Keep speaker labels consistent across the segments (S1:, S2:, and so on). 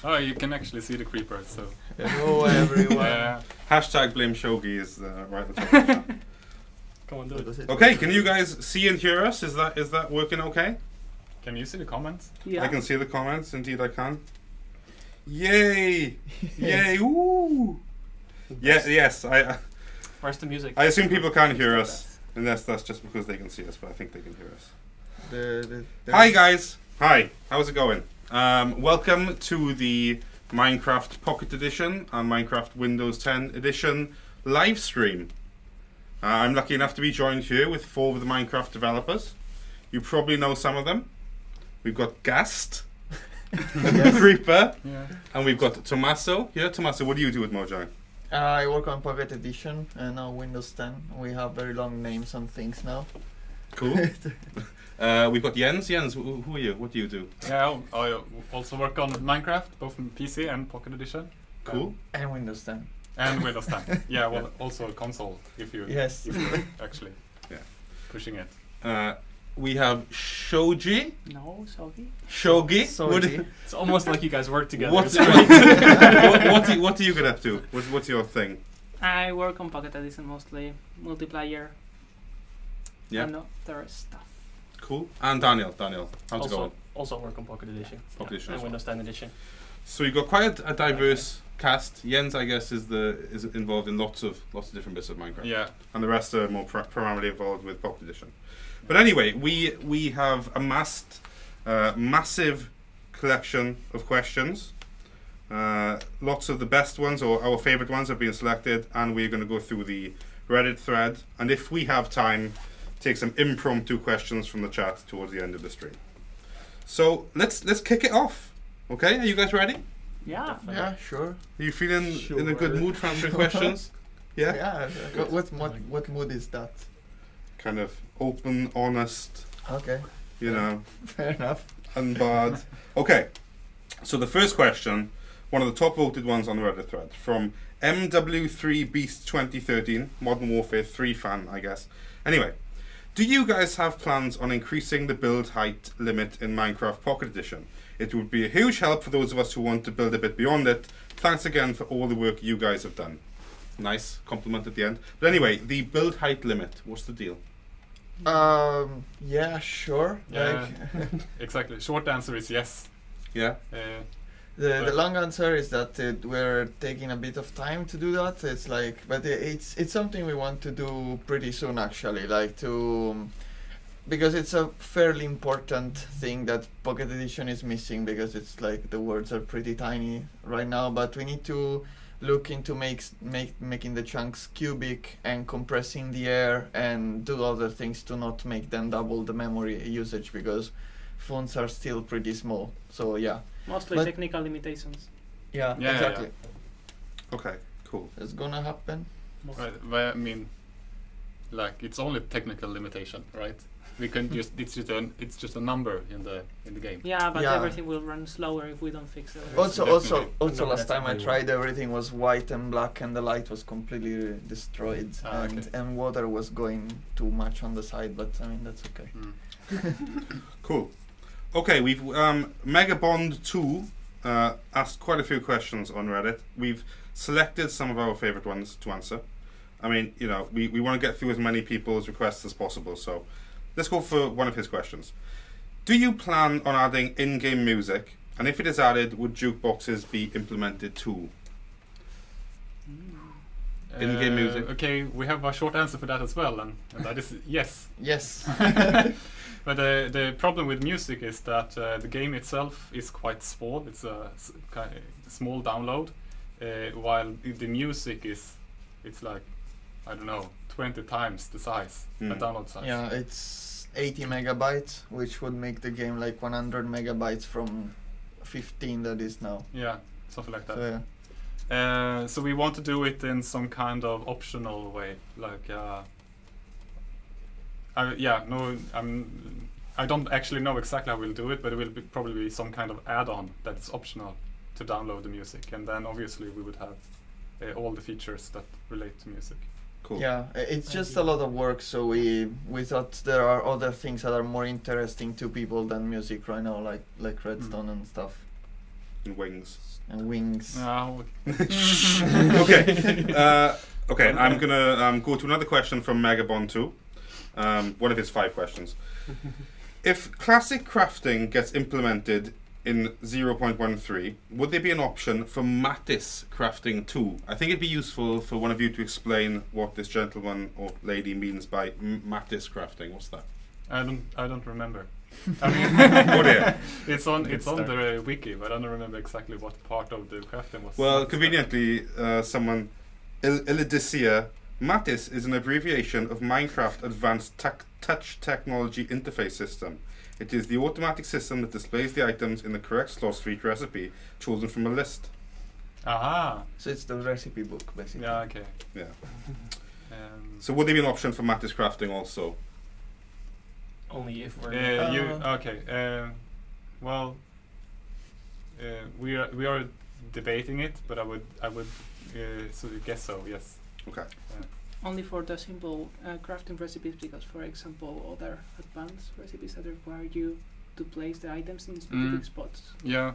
S1: Oh, you can actually see the creeper, so...
S2: Hello everyone.
S3: Hashtag blame Shogi is right at the top.
S1: Come on, do it.
S3: Okay, can you guys see and hear us? Is that working okay?
S1: Can you see the comments?
S4: Yeah.
S3: I can see the comments, indeed I can. Yay! Yay! Woo! Yes,
S4: Where's the music?
S3: I assume people can't hear us, unless that's just because they can see us, but I think they can hear us. Hi guys! Hi, how's it going? Welcome to the Minecraft Pocket Edition and Minecraft Windows 10 Edition live stream. I'm lucky enough to be joined here with 4 of the Minecraft developers. You probably know some of them. We've got Gast, Creeper, and we've got Tommaso. Yeah, Tommaso, what do you do with Mojang?
S2: I work on Pocket Edition and now Windows 10. We have very long names on things now.
S3: Cool. We've got Jens. Jens, who are you? What do you do?
S1: Yeah, I also work on Minecraft, both on PC and Pocket Edition.
S3: Cool.
S2: And Windows 10.
S1: And Windows 10. Yeah, well, also a console, if you actually pushing it.
S3: We have Shogi.
S4: No, Shogi.
S3: Shogi.
S4: It's almost like you guys work together.
S3: What do you get up to? What's your thing?
S4: I work on Pocket Edition mostly, multiplayer.
S3: Yeah.
S4: And other stuff.
S3: Cool. And Daniel, how's it going?
S4: Also work on Pocket Edition.
S3: Pocket Edition
S4: And
S3: as well.
S4: Windows 10 Edition.
S3: So you've got quite a diverse cast. Jens, I guess, is involved in lots of different bits of Minecraft.
S1: Yeah.
S3: And the rest are more primarily involved with Pocket Edition. But anyway, we have amassed a massive collection of questions. Lots of the best ones, or our favourite ones, have been selected, and we're going to go through the Reddit thread. And if we have time, take some impromptu questions from the chat towards the end of the stream. So let's kick it off. Okay, are you guys ready?
S4: Yeah.
S2: Yeah, sure.
S3: Are you feeling in a good mood for answering questions? Yeah?
S2: Yeah. What mood is that?
S3: Kind of open, honest,
S2: Okay.
S3: you know,
S2: Fair enough.
S3: unbarred. Okay, so the first question, one of the top voted ones on the Reddit thread, from MW3Beast2013, Modern Warfare 3 fan, I guess. Anyway, do you guys have plans on increasing the build height limit in Minecraft Pocket Edition? It would be a huge help for those of us who want to build a bit beyond it. Thanks again for all the work you guys have done. Nice compliment at the end. But anyway, the build height limit, what's the deal?
S2: Yeah, sure.
S1: Yeah. Exactly. Short answer is yes.
S3: Yeah?
S2: The long answer is that we're taking a bit of time to do that. It's like, but it's something we want to do pretty soon, actually. Like because it's a fairly important thing that Pocket Edition is missing, because it's like the words are pretty tiny right now. But we need to look into making the chunks cubic and compressing the air and do other things to not make them double the memory usage, because fonts are still pretty small. So yeah.
S4: Mostly technical limitations.
S2: Yeah,
S1: Yeah,
S2: exactly.
S3: Okay, cool.
S2: It's gonna happen.
S1: Right. Well, I mean, like, it's only technical limitation, right? We can just it's just a number in the game.
S4: Yeah, but
S2: Yeah.
S4: everything will run slower if we don't fix it.
S2: Also,
S1: Definitely.
S2: last time I tried, everything was white and black, and the light was completely destroyed, and water was going too much on the side. But I mean, that's okay.
S3: Cool. Okay, we've Megabond2 asked quite a few questions on Reddit. We've selected some of our favourite ones to answer. I mean, you know, we want to get through as many people's requests as possible, so let's go for one of his questions. Do you plan on adding in-game music? And if it is added, would jukeboxes be implemented too? In-game music.
S1: Okay, we have a short answer for that as well, and that is yes.
S2: Yes.
S1: But the problem with music is that the game itself is quite small. It's a kind of small download, while the music it's like, I don't know, 20 times the size, the download size.
S2: Yeah, it's 80 megabytes, which would make the game like 100 megabytes from 15 that is now.
S1: Yeah, something like that.
S2: So, yeah.
S1: So we want to do it in some kind of optional way, like I don't actually know exactly how we'll do it, but it will probably be some kind of add-on that's optional to download the music, and then obviously we would have all the features that relate to music.
S3: Cool.
S2: Yeah, it's just a lot of work, so we thought there are other things that are more interesting to people than music right now, like Redstone and stuff.
S3: and wings.
S2: And wings.
S1: No.
S3: Okay. Okay, I'm gonna go to another question from Megabon 2. One of his 5 questions. If classic crafting gets implemented in 0.13, would there be an option for Mattis crafting too? I think it'd be useful for one of you to explain what this gentleman or lady means by Mattis crafting. What's that?
S1: I don't remember. I mean,
S3: Oh dear.
S1: it's on the wiki, but I don't remember exactly what part of the crafting was.
S3: Well, conveniently, someone Illidicia. Mattis is an abbreviation of Minecraft Advanced Touch Technology Interface System. It is the automatic system that displays the items in the correct slots for each recipe, chosen from a list.
S1: Aha.
S2: So it's the recipe book, basically.
S1: Yeah. Okay.
S3: Yeah. So would there be an option for Mattis crafting also?
S5: Only if we're
S1: okay. Well, we are debating it, but I would sort of guess so. Yes.
S3: Okay.
S4: Only for the simple crafting recipes, because for example other advanced recipes that require you to place the items in specific spots.
S1: Yeah.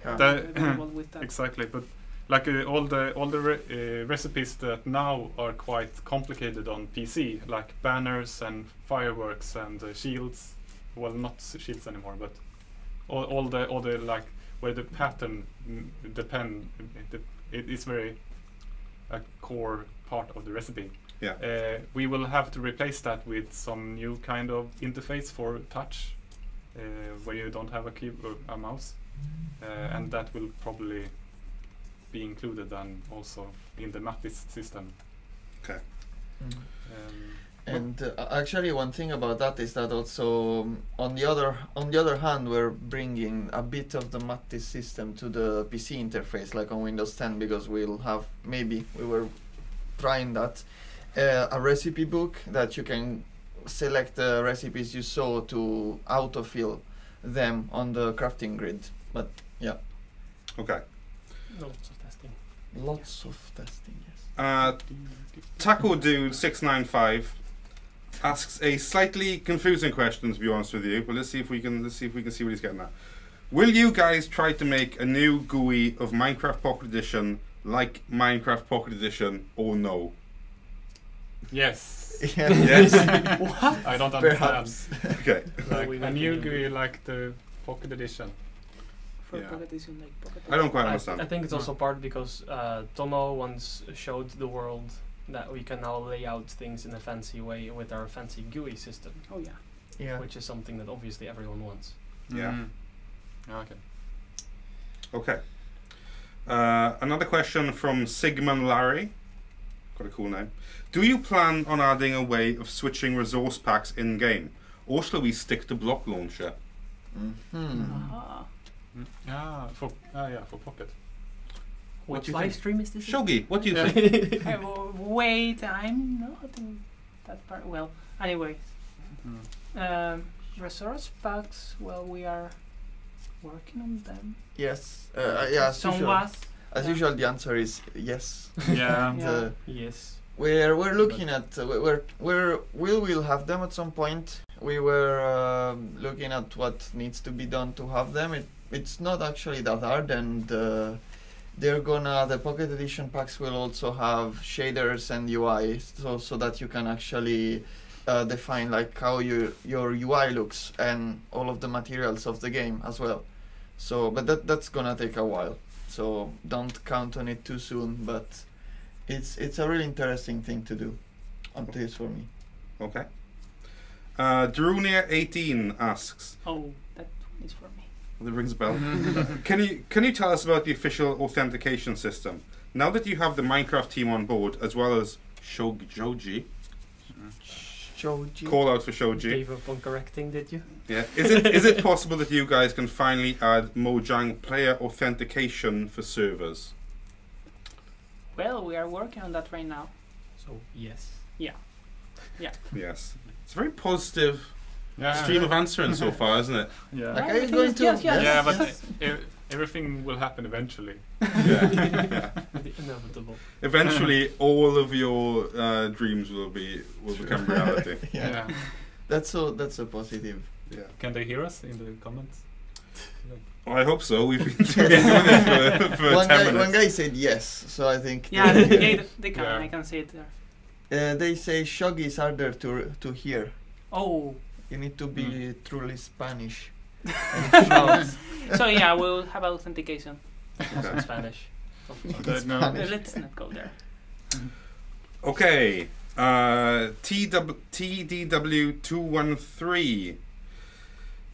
S4: With that.
S1: Exactly, but like all the recipes that now are quite complicated on PC, like banners and fireworks and shields. Well, not shields anymore, but all the like where the pattern it is very a core part of the recipe.
S3: Yeah.
S1: We will have to replace that with some new kind of interface for touch, where you don't have a keyboard, a mouse, and that will probably be included then also in the Mattis system.
S3: Okay.
S2: And actually, one thing about that is that also on the other hand, we're bringing a bit of the Mattis system to the PC interface, like on Windows 10, because we'll have we were trying that a recipe book that you can select the recipes you saw to autofill them on the crafting grid. But yeah.
S3: Okay.
S5: lots of testing.
S2: Lots of testing. Yes.
S3: Taco Dude 695 asks a slightly confusing question, to be honest with you, but let's see if we can see what he's getting at. Will you guys try to make a new GUI of Minecraft Pocket Edition like Minecraft Pocket Edition, or no?
S1: Yes.
S2: Yeah.
S3: Yes.
S1: What? I don't understand.
S2: Perhaps.
S3: Okay.
S1: Like
S5: we
S1: a
S5: make
S1: new
S5: a new
S1: GUI like the Pocket Edition.
S4: For
S3: Yeah.
S4: Pocket Edition, like Pocket
S3: I don't quite
S5: I
S3: understand.
S5: think it's also part because Tomo once showed the world that we can now lay out things in a fancy way with our fancy GUI system,
S4: Oh yeah.
S2: Yeah.
S5: which is something that obviously everyone wants.
S3: Yeah.
S1: Okay.
S3: Okay. Another question from Sigmund Larry. Got a cool name. Do you plan on adding a way of switching resource packs in game, or shall we stick to block launcher?
S4: Aha.
S1: For Pocket.
S3: What
S5: Which
S3: do you
S5: live
S3: think?
S5: stream is this?
S3: Shogi, what do you
S1: Yeah.
S3: think?
S4: Wait, I'm not in that part. Well, anyways, resource packs. Well, we are working on them.
S2: Yes. Yeah. As usual.
S4: Somewhat.
S2: As usual, the answer is yes.
S1: Yeah.
S2: And,
S4: Yeah.
S5: Yes.
S2: we're looking at we'll have them at some point. We were looking at what needs to be done to have them. It's not actually that hard, and the Pocket Edition packs will also have shaders and UI, so that you can actually define like how your UI looks and all of the materials of the game as well. So, but that's gonna take a while. So don't count on it too soon. But it's a really interesting thing to do, at least for me.
S3: Okay. Darunia18 asks.
S4: Oh, that is for me.
S3: That rings a bell. Can you tell us about the official authentication system? Now that you have the Minecraft team on board, as well as Shoji.
S2: Shoji.
S3: Call out for Shoji.
S5: Gave up on correcting, did you?
S3: Yeah. Is it possible that you guys can finally add Mojang player authentication for servers?
S4: Well, we are working on that right now.
S5: So yes.
S3: Yes. It's a very positive
S1: Yeah.
S3: stream of answering so far, isn't it?
S1: Yeah.
S2: Like, are you going to?
S4: Yes.
S1: Yeah, but
S2: yes.
S1: everything will happen eventually.
S3: Yeah. Yeah.
S5: The inevitable.
S3: Eventually, all of your dreams will become reality.
S2: Yeah. That's a positive.
S3: Yeah.
S1: Can they hear us in the comments?
S3: Well, I hope so. We've been doing it for 10 minutes.
S2: One guy said yes, so I think...
S4: Yeah, they can.
S1: Yeah.
S4: I can see it there.
S2: they say Shogi is harder to hear.
S4: Oh.
S2: You need to be truly Spanish.
S4: So yeah, we'll have authentication.
S5: Also in Spanish.
S1: No.
S4: Let's not go there.
S3: Okay. TDW213.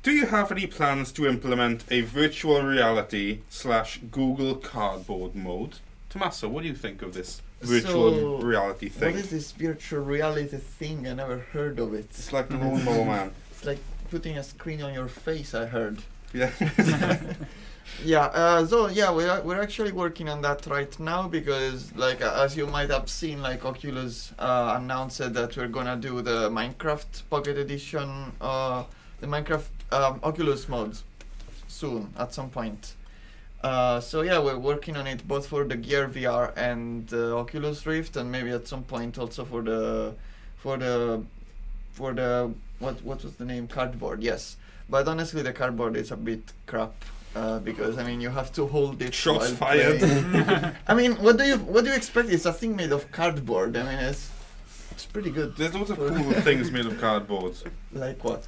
S3: Do you have any plans to implement a virtual reality / Google Cardboard mode? Tommaso, what do you think of this virtual reality thing?
S2: What is this virtual reality thing? I never heard of it.
S3: It's like the Lawnmower Man.
S2: It's like putting a screen on your face, I heard.
S3: Yeah.
S2: Yeah, so yeah, we're actually working on that right now because, like, as you might have seen, like Oculus announced that we're gonna do the Minecraft Pocket Edition, the Minecraft Oculus modes soon at some point. So yeah, we're working on it both for the Gear VR and Oculus Rift, and maybe at some point also for the what was the name? Cardboard, yes. But honestly, the cardboard is a bit crap. Because I mean, you have to hold it.
S3: Shots fired.
S2: I mean, what do you expect? It's a thing made of cardboard. I mean, it's pretty good.
S3: There's lots of cool things made of cardboard.
S2: Like what?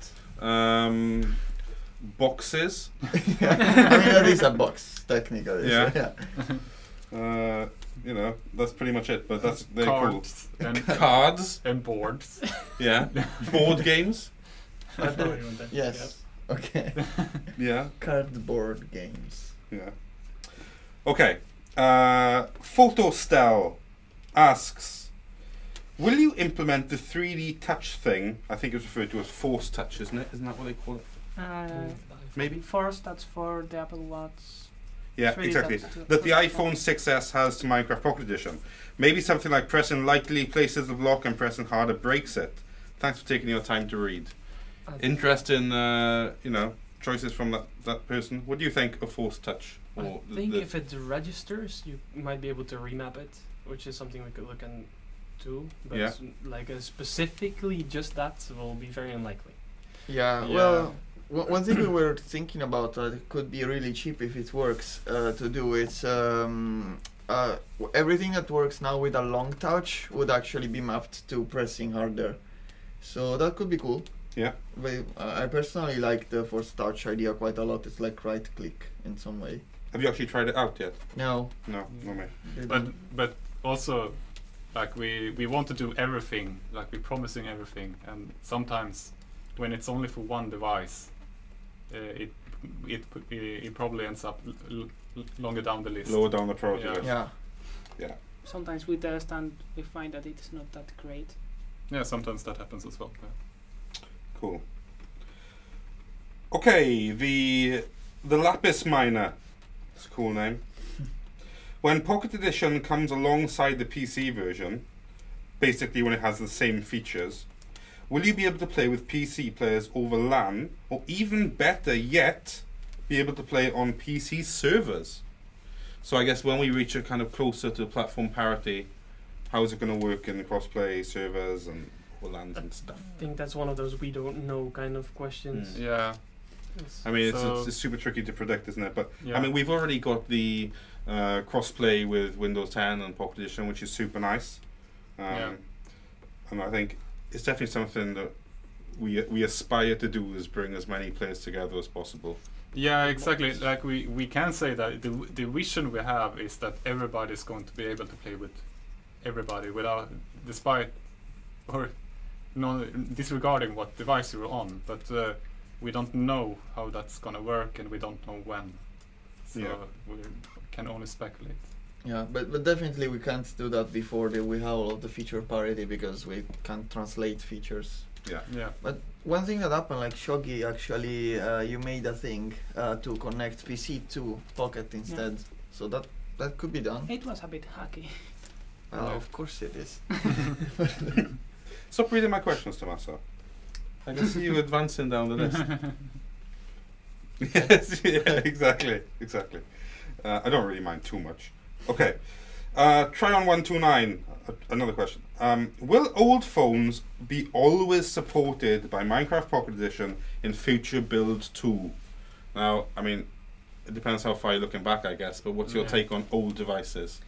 S3: Boxes.
S2: Yeah. I mean, that is a box technically.
S3: Yeah.
S2: So, yeah.
S3: You know, that's pretty much it. But they're
S1: Cards
S3: cool.
S1: and
S3: Cards.
S1: and boards.
S3: Yeah. Board games.
S2: Yes. Okay.
S3: Yeah.
S2: Cardboard games.
S3: Yeah. Okay. Photostel asks, will you implement the 3D touch thing? I think it's referred to as Force Touch, isn't it? Isn't that what they call it? Maybe?
S4: Force, that's for the Apple Watch.
S3: Yeah,
S4: 3D
S3: exactly.
S4: touch
S3: That
S4: for
S3: the iPhone 6s has to Minecraft Pocket Edition. Maybe something like pressing lightly places the block and pressing harder breaks it. Thanks for taking your time to read. Interesting, choices from that person. What do you think of Force Touch?
S5: I think if it registers, you might be able to remap it, which is something we could look into. But like specifically just that will be very unlikely.
S2: Yeah. Well, one thing we were thinking about it could be really cheap if it works to do. It's everything that works now with a long touch would actually be mapped to pressing harder. So that could be cool.
S3: Yeah.
S2: But I personally like the Force Touch idea quite a lot. It's like right click in some way.
S3: Have you actually tried it out yet?
S2: No.
S3: No, no me.
S1: But also, like we want to do everything. Like we're promising everything, and sometimes when it's only for one device, it probably ends up longer down the list.
S3: Lower down the priority list.
S2: Yeah.
S3: Yeah.
S4: Sometimes we test and we find that it's not that great.
S1: Yeah, sometimes that happens as well. Yeah.
S3: Cool. Okay, the Lapis Miner. It's a cool name. When Pocket Edition comes alongside the PC version, basically when it has the same features, will you be able to play with PC players over LAN, or even better yet, be able to play on PC servers? So I guess when we reach a kind of closer to platform parity, how is it going to work in the crossplay servers and LANs and stuff?
S5: I think that's one of those we don't know kind of questions.
S1: Yeah.
S3: I mean, it's super tricky to predict, isn't it? But
S1: yeah.
S3: I mean, we've already got the crossplay with Windows 10 and Pocket Edition, which is super nice. And I think it's definitely something that we aspire to do, is bring as many players together as possible.
S1: Yeah, exactly. Like we can say that the vision we have is that everybody is going to be able to play with everybody without, despite or disregarding what device you're on. But we don't know how that's gonna work, and we don't know when. So we can only speculate.
S2: Yeah, but definitely we can't do that before we have all of the feature parity, because we can't translate features.
S3: Yeah.
S1: Yeah.
S2: But one thing that happened, like Shogi, actually, you made a thing to connect PC to Pocket instead. Yeah. So that could be done.
S4: It was a bit hacky.
S2: Of course it is.
S3: Stop reading my questions, Tommaso. I can see you advancing down the list. Yes, yeah, exactly. I don't really mind too much. Okay. Tryon129, another question. Will old phones be always supported by Minecraft Pocket Edition in future builds too? Now, I mean, it depends how far you're looking back, I guess. But what's your take on old devices?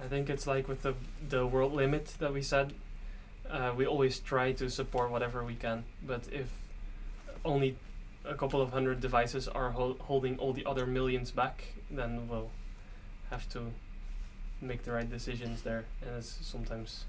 S5: I think it's like with the world limit that we said. We always try to support whatever we can, but if only a couple of hundred devices are holding all the other millions back, then we'll have to make the right decisions there, and it's sometimes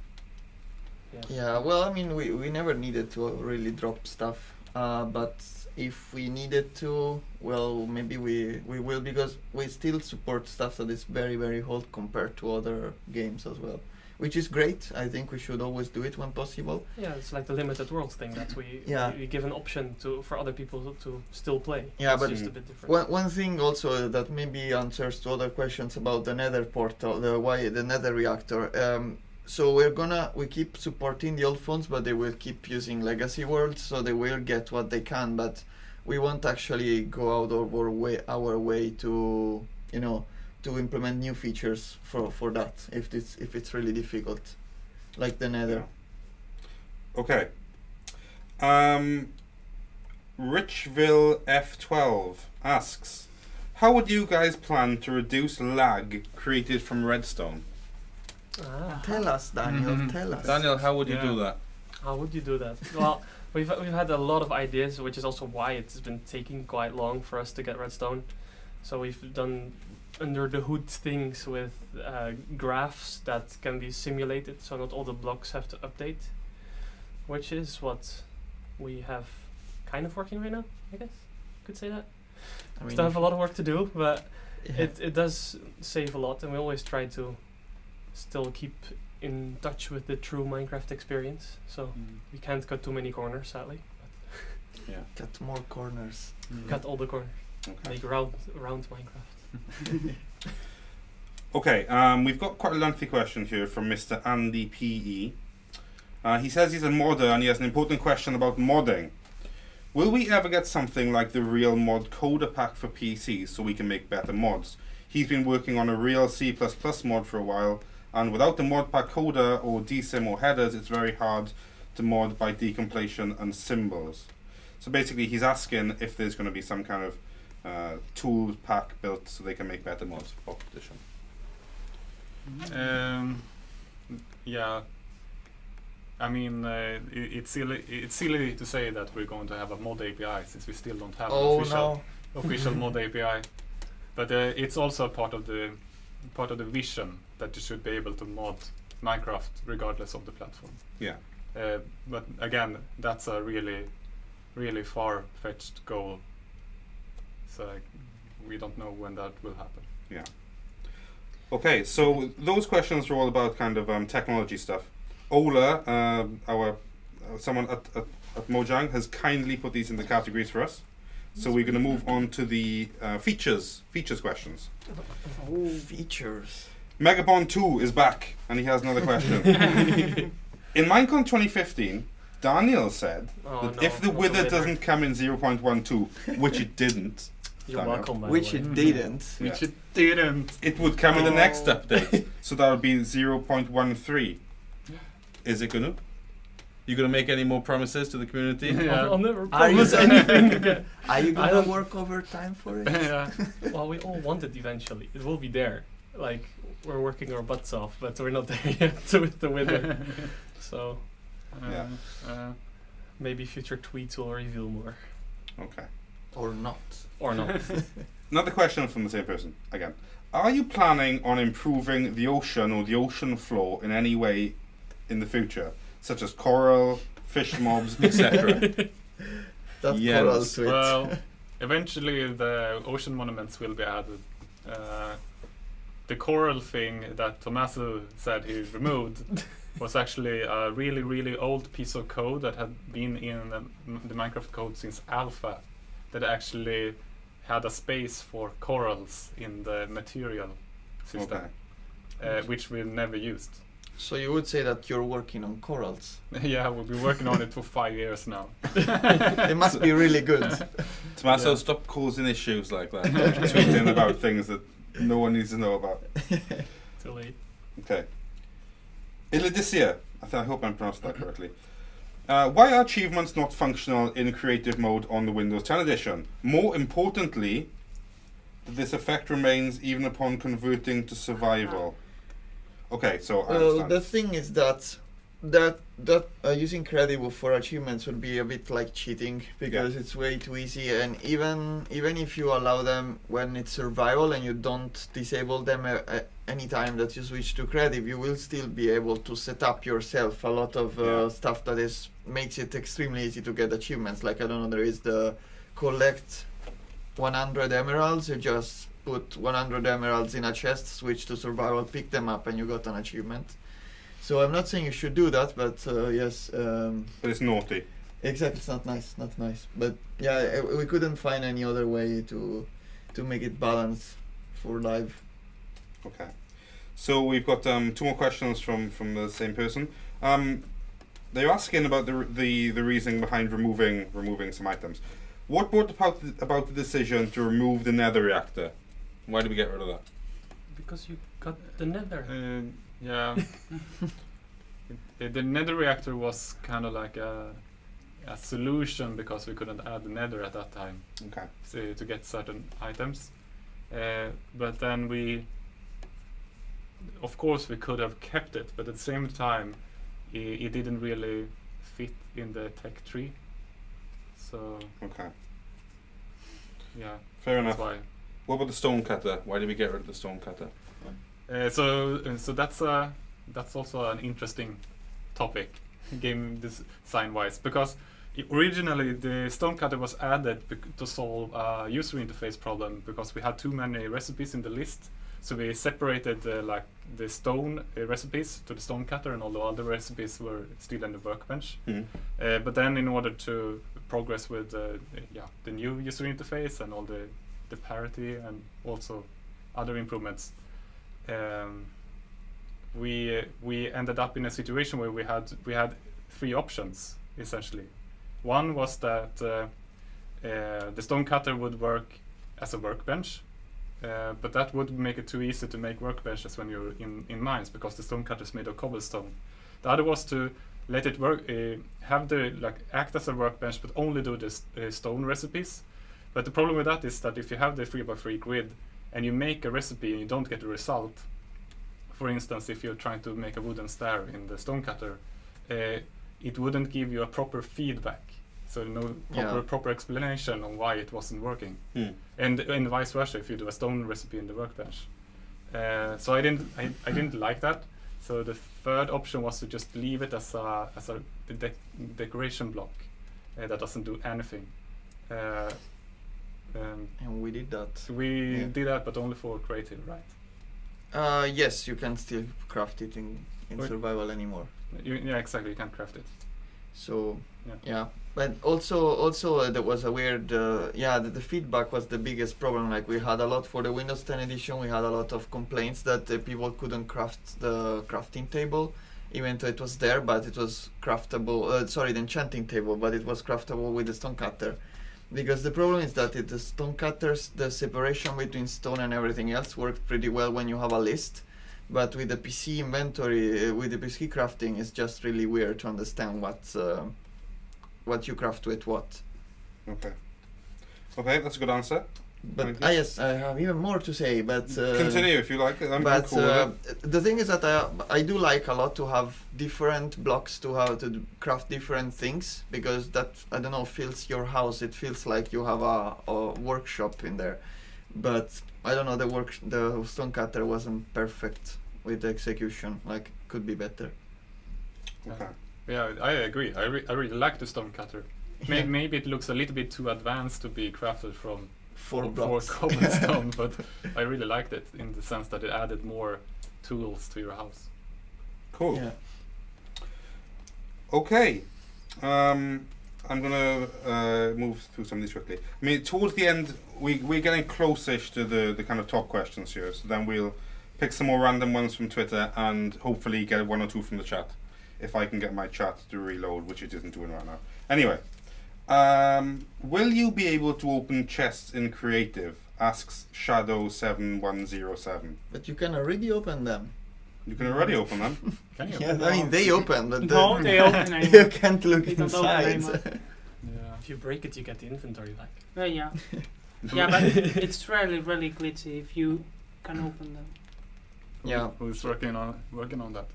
S2: well, I mean, we never needed to really drop stuff, but if we needed to, well, maybe we will, because we still support stuff that is very, very old compared to other games as well, which is great. I think we should always do it when possible.
S5: Yeah, it's like the limited world thing that we give an option for other people to still play.
S2: Yeah,
S5: it's
S2: but
S5: just a bit different.
S2: One thing also that maybe answers to other questions about the Nether portal, the Nether reactor. So we keep supporting the old phones, but they will keep using legacy worlds, so they will get what they can. But we won't actually go out of our way to, to implement new features for that if it's really difficult, like the Nether.
S3: Okay. Richville F12 asks, how would you guys plan to reduce lag created from redstone?
S2: Tell us, Daniel. Tell us.
S3: Daniel, how would you do that?
S5: How would you do that? Well, we've had a lot of ideas, which is also why it's been taking quite long for us to get redstone. So we've done under the hood things with graphs that can be simulated, so not all the blocks have to update, which is what we have kind of working right now, I guess. Could say that. We still have a lot of work to do, but it does save a lot, and we always try to still keep in touch with the true Minecraft experience. So we can't cut too many corners, sadly.
S3: But
S2: cut more corners.
S5: Cut all the corners. Okay. Make round Minecraft.
S3: Okay, we've got quite a lengthy question here from Mr. Andy PE. He says he's a modder and he has an important question about modding. Will we ever get something like the real mod coder pack for PC so we can make better mods? He's been working on a real C++ mod for a while, and without the mod pack coder or dsym or headers, it's very hard to mod by decompletion and symbols. So basically he's asking if there's going to be some kind of tool pack built so they can make better mods for Pocket Edition.
S1: Yeah, I mean, it's silly to say that we're going to have a mod API since we still don't have an official mod API. But it's also part of the vision that you should be able to mod Minecraft regardless of the platform.
S3: Yeah.
S1: But again, that's a really, really far-fetched goal. So we don't know when that will happen.
S3: Yeah. Okay, so those questions are all about kind of technology stuff. Ola, someone at Mojang, has kindly put these in the categories for us. So we're going to move on to the features questions.
S2: Features.
S3: Megabond 2 is back, and he has another question. In Minecon 2015, Daniel said that if the wither doesn't come in 0.12, which it didn't,
S5: you're welcome,
S2: which it didn't.
S1: Which it didn't.
S3: It would come in the next update, so that would be 0.13. Is it gonna? You gonna make any more promises to the community?
S5: Yeah. I'll never promise anything again.
S2: Are you gonna work overtime for it?
S5: Yeah. Well, we all want it eventually. It will be there. Like, we're working our butts off, but we're not there yet with the wither. So, maybe future tweets will reveal more.
S3: Okay.
S2: Or not.
S5: Or not.
S3: Another question from the same person again. Are you planning on improving the ocean or the ocean floor in any way in the future, such as coral, fish mobs, etc.?
S2: Coral tweet.
S1: Well, eventually the ocean monuments will be added. The coral thing that Tommaso said he removed was actually a really, really old piece of code that had been in the Minecraft code since alpha, that actually had a space for corals in the material system, which we never used.
S2: So you would say that you're working on corals?
S1: Yeah, we've been working on it for 5 years now.
S2: They must be really good.
S3: Tommaso, stop causing issues like that. Tweeting about things that no one needs to know about.
S5: Too late.
S3: Okay. Illidicia, I hope I'm pronouncing that correctly. Why are achievements not functional in creative mode on the Windows 10 edition? More importantly, this effect remains even upon converting to survival. Okay, so I understand.
S2: The thing is that using credible for achievements would be a bit like cheating, because it's way too easy, and even if you allow them when it's survival and you don't disable them any time that you switch to credible, you will still be able to set up yourself a lot of stuff that makes it extremely easy to get achievements. Like, I don't know, there is the collect 100 emeralds. You just put 100 emeralds in a chest, switch to survival, pick them up, and you got an achievement. So I'm not saying you should do that, but yes.
S3: But it's naughty.
S2: Exactly, it's not nice. But yeah, we couldn't find any other way to make it balanced for live.
S3: Okay. So we've got 2 more questions from the same person. They're asking about the reasoning behind removing some items. What brought about the decision to remove the nether reactor? Why did we get rid of that?
S5: Because you got the nether.
S1: Yeah. The nether reactor was kind of like a solution because we couldn't add the nether at that time.
S3: Okay.
S1: So to get certain items. But then of course we could have kept it, but at the same time it didn't really fit in the tech tree. So
S3: okay.
S1: Yeah.
S3: Fair enough.
S1: Why.
S3: What about the stone cutter? Why did we get rid of the stone cutter?
S1: So that's also an interesting topic, game design wise, because originally the stone cutter was added to solve a user interface problem, because we had too many recipes in the list. So we separated like the stone recipes to the stone cutter, and all the other recipes were still in the workbench. But then in order to progress with the new user interface and all the parity and also other improvements, we ended up in a situation where we had 3 options essentially. One was that the stone cutter would work as a workbench, but that would make it too easy to make workbenches when you're in mines, because the stone cutter is made of cobblestone. The other was to let it work, act as a workbench, but only do the stone recipes. But the problem with that is that if you have the 3x3 grid and you make a recipe and you don't get a result, for instance, if you're trying to make a wooden stair in the stone cutter, it wouldn't give you a proper feedback. So no proper explanation on why it wasn't working, and vice versa if you do a stone recipe in the workbench. So I didn't like that. So the third option was to just leave it as a decoration block that doesn't do anything.
S2: And we did that.
S1: We did that, but only for creative, right?
S2: Yes, you can still craft it in survival anymore.
S1: Yeah, exactly. You can craft it.
S2: So yeah. But also there was a weird the feedback was the biggest problem. Like, we had a lot for the Windows 10 edition. We had a lot of complaints that people couldn't craft the crafting table, even though it was there, but it was craftable. The enchanting table, but it was craftable with the stone cutter. Because the problem is that the stone cutters, the separation between stone and everything else worked pretty well when you have a list. But with the PC inventory, with the PC crafting, it's just really weird to understand what you craft with what.
S3: Okay, that's a good answer.
S2: But yes, I have even more to say. But
S3: continue if you like. I'm cool with it.
S2: The thing is that I do like a lot to have different blocks to craft different things, because that, I don't know, fills your house. It feels like you have a workshop in there. But I don't know, the stone cutter wasn't perfect with the execution. Like, could be better.
S3: Okay.
S1: Yeah, I agree. I really like the stone cutter. Maybe it looks a little bit too advanced to be crafted from 4 cobblestone, but I really liked it in the sense that it added more tools to your house.
S3: Cool. Yeah. Okay. I'm gonna move through some of these quickly. I mean, towards the end, we're getting close-ish to the kind of top questions here, so then we'll pick some more random ones from Twitter and hopefully get 1 or 2 from the chat, if I can get my chat to reload, which it isn't doing right now. Anyway, will you be able to open chests in creative? Asks Shadow7107.
S2: But you can already open them.
S3: You can already open them.
S1: Can you?
S2: Yeah, I mean they open, but
S4: No, they open
S2: you
S4: anymore.
S2: can't look
S4: They don't open
S2: inside.
S4: anymore.
S1: Yeah.
S5: If you break it, you get the inventory back.
S4: Yeah. Yeah, but it's really glitchy if you can open them.
S2: Yeah.
S1: Who's working on that?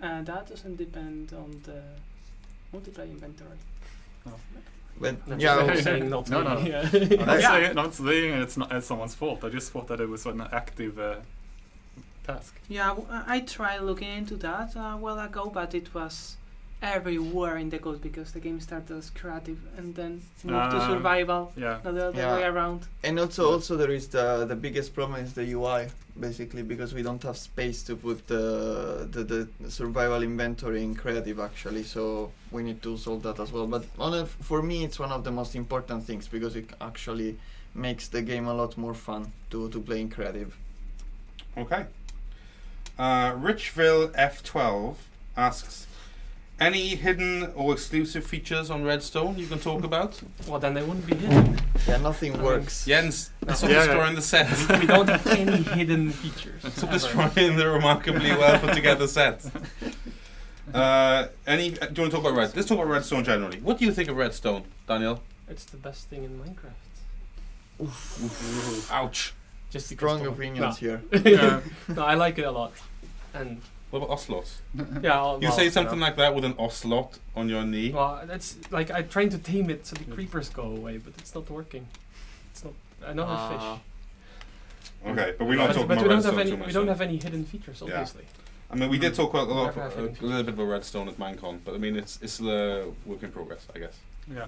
S4: That doesn't depend on the multiplayer inventory.
S2: But
S5: That's
S2: yeah,
S5: what I'm
S2: okay.
S5: saying, not
S1: No,
S5: me.
S1: no.
S5: Yeah.
S1: I'm not saying it's someone's fault. I just thought that it was an active task.
S4: Yeah, I tried looking into that a while ago, but it was everywhere in the code because the game started as creative and then moved to survival,
S1: Yeah.
S4: not the other
S2: Yeah.
S4: way around.
S2: And also there is the biggest problem is the UI basically, because we don't have space to put the survival inventory in creative actually, so we need to solve that as well. But for me it's one of the most important things because it actually makes the game a lot more fun to play in creative.
S3: Okay. Richville F12 asks, any hidden or exclusive features on Redstone you can talk about?
S5: Well, then they wouldn't be hidden.
S2: Yeah, nothing works.
S3: Jens, stop
S1: Yeah,
S3: destroying the set.
S5: We don't have any hidden features.
S3: Stop
S5: ever.
S3: destroying the remarkably well put together set. Do you want to talk about Let's talk about Redstone generally. What do you think of Redstone, Daniel?
S5: It's the best thing in Minecraft.
S3: Ouch.
S5: Just because
S2: Strong
S5: Tom-
S2: opinions here.
S1: Yeah.
S5: No, I like it a lot. And
S3: What about ocelots?
S5: yeah,
S3: You
S5: well,
S3: say something like that with an ocelot on your knee.
S5: Well, that's like I'm trying to tame it so the creepers go away, but it's not working. It's not. I know a fish.
S3: Okay, but we're not talking
S5: But
S3: about
S5: we don't
S3: Redstone
S5: have any.
S3: too much.
S5: We don't
S3: then.
S5: have any hidden features, obviously.
S3: I mean, we did talk about
S5: Never have
S3: a
S5: hidden
S3: little bit about Redstone at Minecon, but I mean, it's the work in progress, I guess.
S1: Yeah.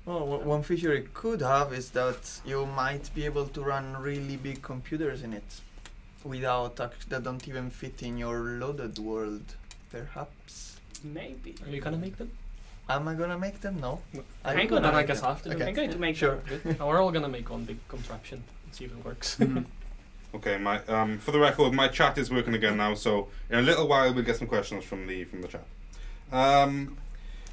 S2: Well, one feature it could have is that you might be able to run really big computers in it without that don't even fit in your loaded world, perhaps.
S4: Maybe.
S5: Are you gonna make them?
S2: Am I gonna make them? No.
S5: No.
S2: I'm
S4: I'm
S2: gonna
S5: Then I
S2: make
S5: guess
S2: them.
S5: I have to.
S2: Okay.
S4: I'm going to make
S2: Sure.
S4: them.
S5: Now we're all gonna make one big contraption and see if it works.
S3: Okay, my for the record, my chat is working again now, so in a little while we'll get some questions from the chat.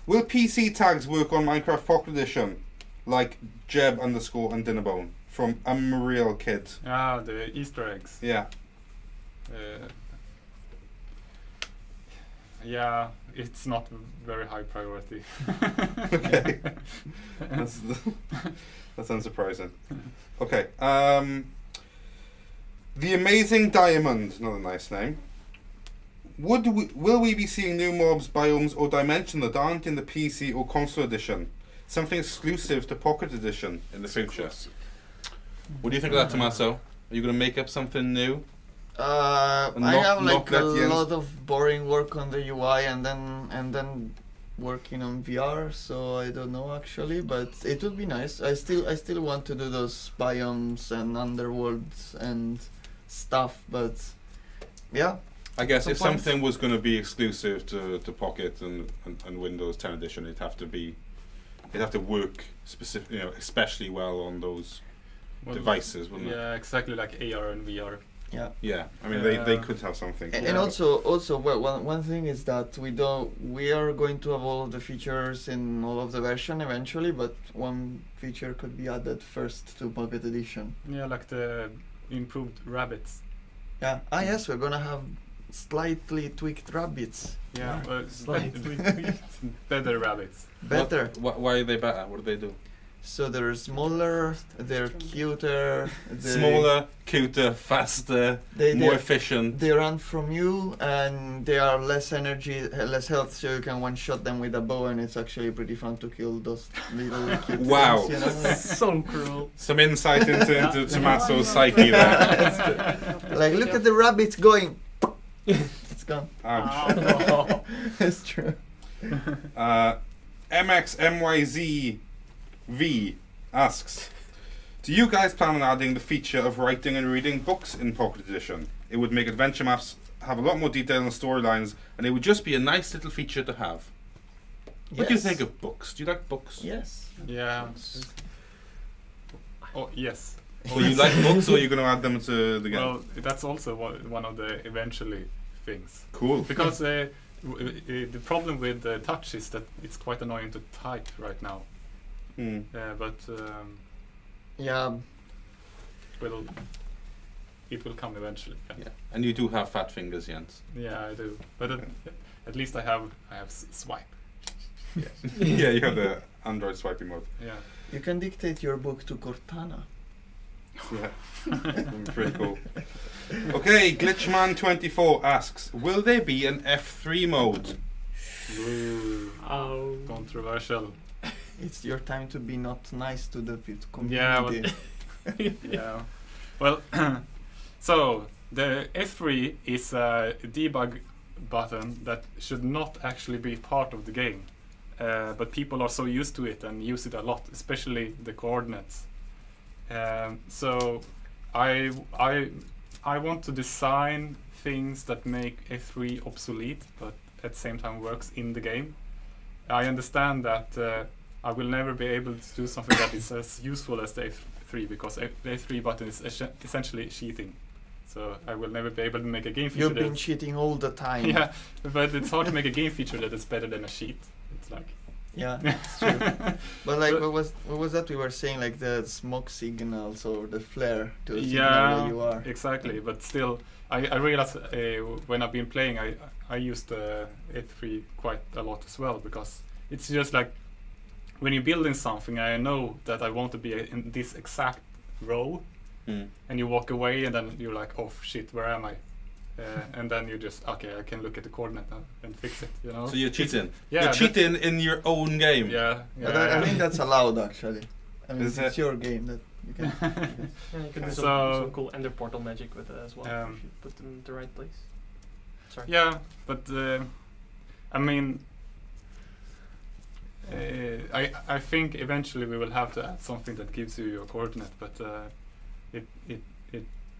S3: Will PC tags work on Minecraft Pocket Edition, like Jeb _ and Dinnerbone from Unreal Kid?
S1: Ah, the Easter eggs.
S3: Yeah.
S1: Yeah, it's not very high priority.
S3: Okay. That's unsurprising. Okay. The Amazing Diamond, another nice name. Will we be seeing new mobs, biomes, or dimensions that aren't in the PC or console edition? Something exclusive to Pocket Edition in the future? What do you think of that, Tommaso? Are you going to make up something new?
S2: I
S3: Not-
S2: have like
S3: not
S2: a
S3: that Jens.
S2: lot of boring work on the UI and then working on VR, so I don't know actually, but it would be nice. I still want to do those biomes and underworlds and stuff, but yeah.
S3: I guess
S2: Some
S3: if
S2: points.
S3: something was going to be exclusive to Pocket and Windows 10 edition, it'd have to work specific, especially well on those devices, wouldn't it?
S1: Yeah, exactly like AR and VR.
S3: Yeah, I mean they could have something.
S2: And also well, one thing is that we are going to have all of the features in all of the version eventually, but one feature could be added first to Pocket Edition.
S1: Yeah, like the improved rabbits.
S2: Yeah. Yes, we're gonna have slightly tweaked rabbits.
S1: Yeah,
S5: Slightly
S1: better rabbits.
S2: Better.
S3: Why are they better? What do they do?
S2: So they're smaller, they're cuter,
S3: Smaller, cuter, faster, more efficient.
S2: They run from you and they are less energy, less health, so you can one-shot them with a bow, and it's actually pretty fun to kill those little cute
S3: Wow.
S2: things, you know?
S5: So cruel.
S3: Some insight into Tommaso's psyche there.
S2: Like, look at the rabbit going. It's gone.
S3: Ouch.
S5: Oh.
S2: It's true.
S3: MXMYZV asks, do you guys plan on adding the feature of writing and reading books in Pocket Edition? It would make adventure maps have a lot more detail and storylines, and it would just be a nice little feature to have. What do you think of books? Do you like books?
S2: Yes.
S1: Yeah. Oh, yes.
S3: Or you like books, or are you going to add them to the game?
S1: Well, that's also one of the eventually things.
S3: Cool.
S1: Because the problem with the touch is that it's quite annoying to type right now.
S3: Hmm.
S2: Yeah.
S1: Well, it will come eventually.
S3: Yeah, and you do have fat fingers, Jens.
S1: Yeah, I do. But at least I have swipe.
S3: Yeah, yeah, you have the Android swiping mode.
S1: Yeah.
S2: You can dictate your book to Cortana.
S3: Yeah, pretty cool. Okay, Glitchman24 asks, will there be an F3 mode?
S1: Ooh,
S5: Oh.
S1: controversial.
S2: It's your time to be not nice to the
S1: Yeah,
S2: community.
S1: Yeah. Well, so the F3 is a debug button that should not actually be part of the game, but people are so used to it and use it a lot, especially the coordinates. So I want to design things that make F3 obsolete, but at the same time works in the game. I understand that I will never be able to do something that is as useful as the F3, because the F3 button is essentially cheating. So I will never be able to make a game feature.
S2: You've been cheating all the time.
S1: Yeah, but it's hard to make a game feature that is better than a cheat. It's like.
S2: Yeah, it's true. But like, what was that we were saying? Like the smoke signals or the flare to signal where you are.
S1: Exactly. But still, I realized when I've been playing, I used F3 quite a lot as well, because it's just like when you're building something, I know that I want to be in this exact row, and you walk away, and then you're like, oh shit, where am I? And then you just, okay, I can look at the coordinate and fix it, you know?
S3: So you're cheating?
S1: Yeah,
S3: you're cheating in your own game?
S1: Yeah.
S2: But I think that's allowed, actually. I mean, it's your game that you can...
S5: Yeah, you can do some cool Ender Portal magic with it as well, if you put them in the right place. Sorry.
S1: Yeah, but I mean, I think eventually we will have to add something that gives you your coordinate, but it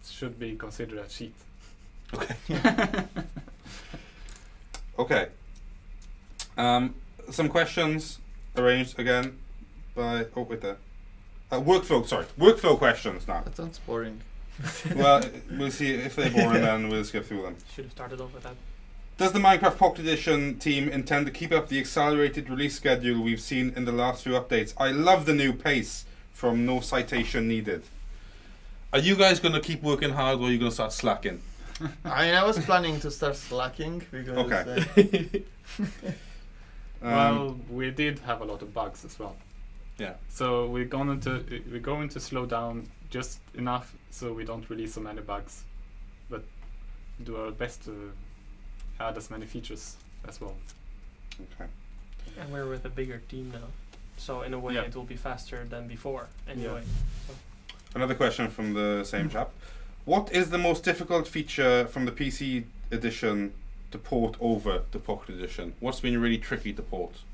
S1: should be considered a cheat.
S3: Okay. Okay. Some questions arranged again by workflow questions now.
S2: That sounds boring.
S3: Well, we'll see if they're boring, then we'll skip through them.
S5: Should have started off with that.
S3: Does the Minecraft Pocket Edition team intend to keep up the accelerated release schedule we've seen in the last few updates? I love the new pace from no citation needed. Are you guys going to keep working hard, or are you going to start slacking?
S2: I mean, I was planning to start slacking because...
S3: Okay.
S1: Well, we did have a lot of bugs as well.
S3: Yeah.
S1: So we're going to slow down just enough so we don't release so many bugs, but do our best to add as many features as well.
S3: Okay.
S5: And we're with a bigger team now, so in a way it will be faster than before anyway. So.
S3: Another question from the same chap. What is the most difficult feature from the PC edition to port over to Pocket Edition? What's been really tricky to port?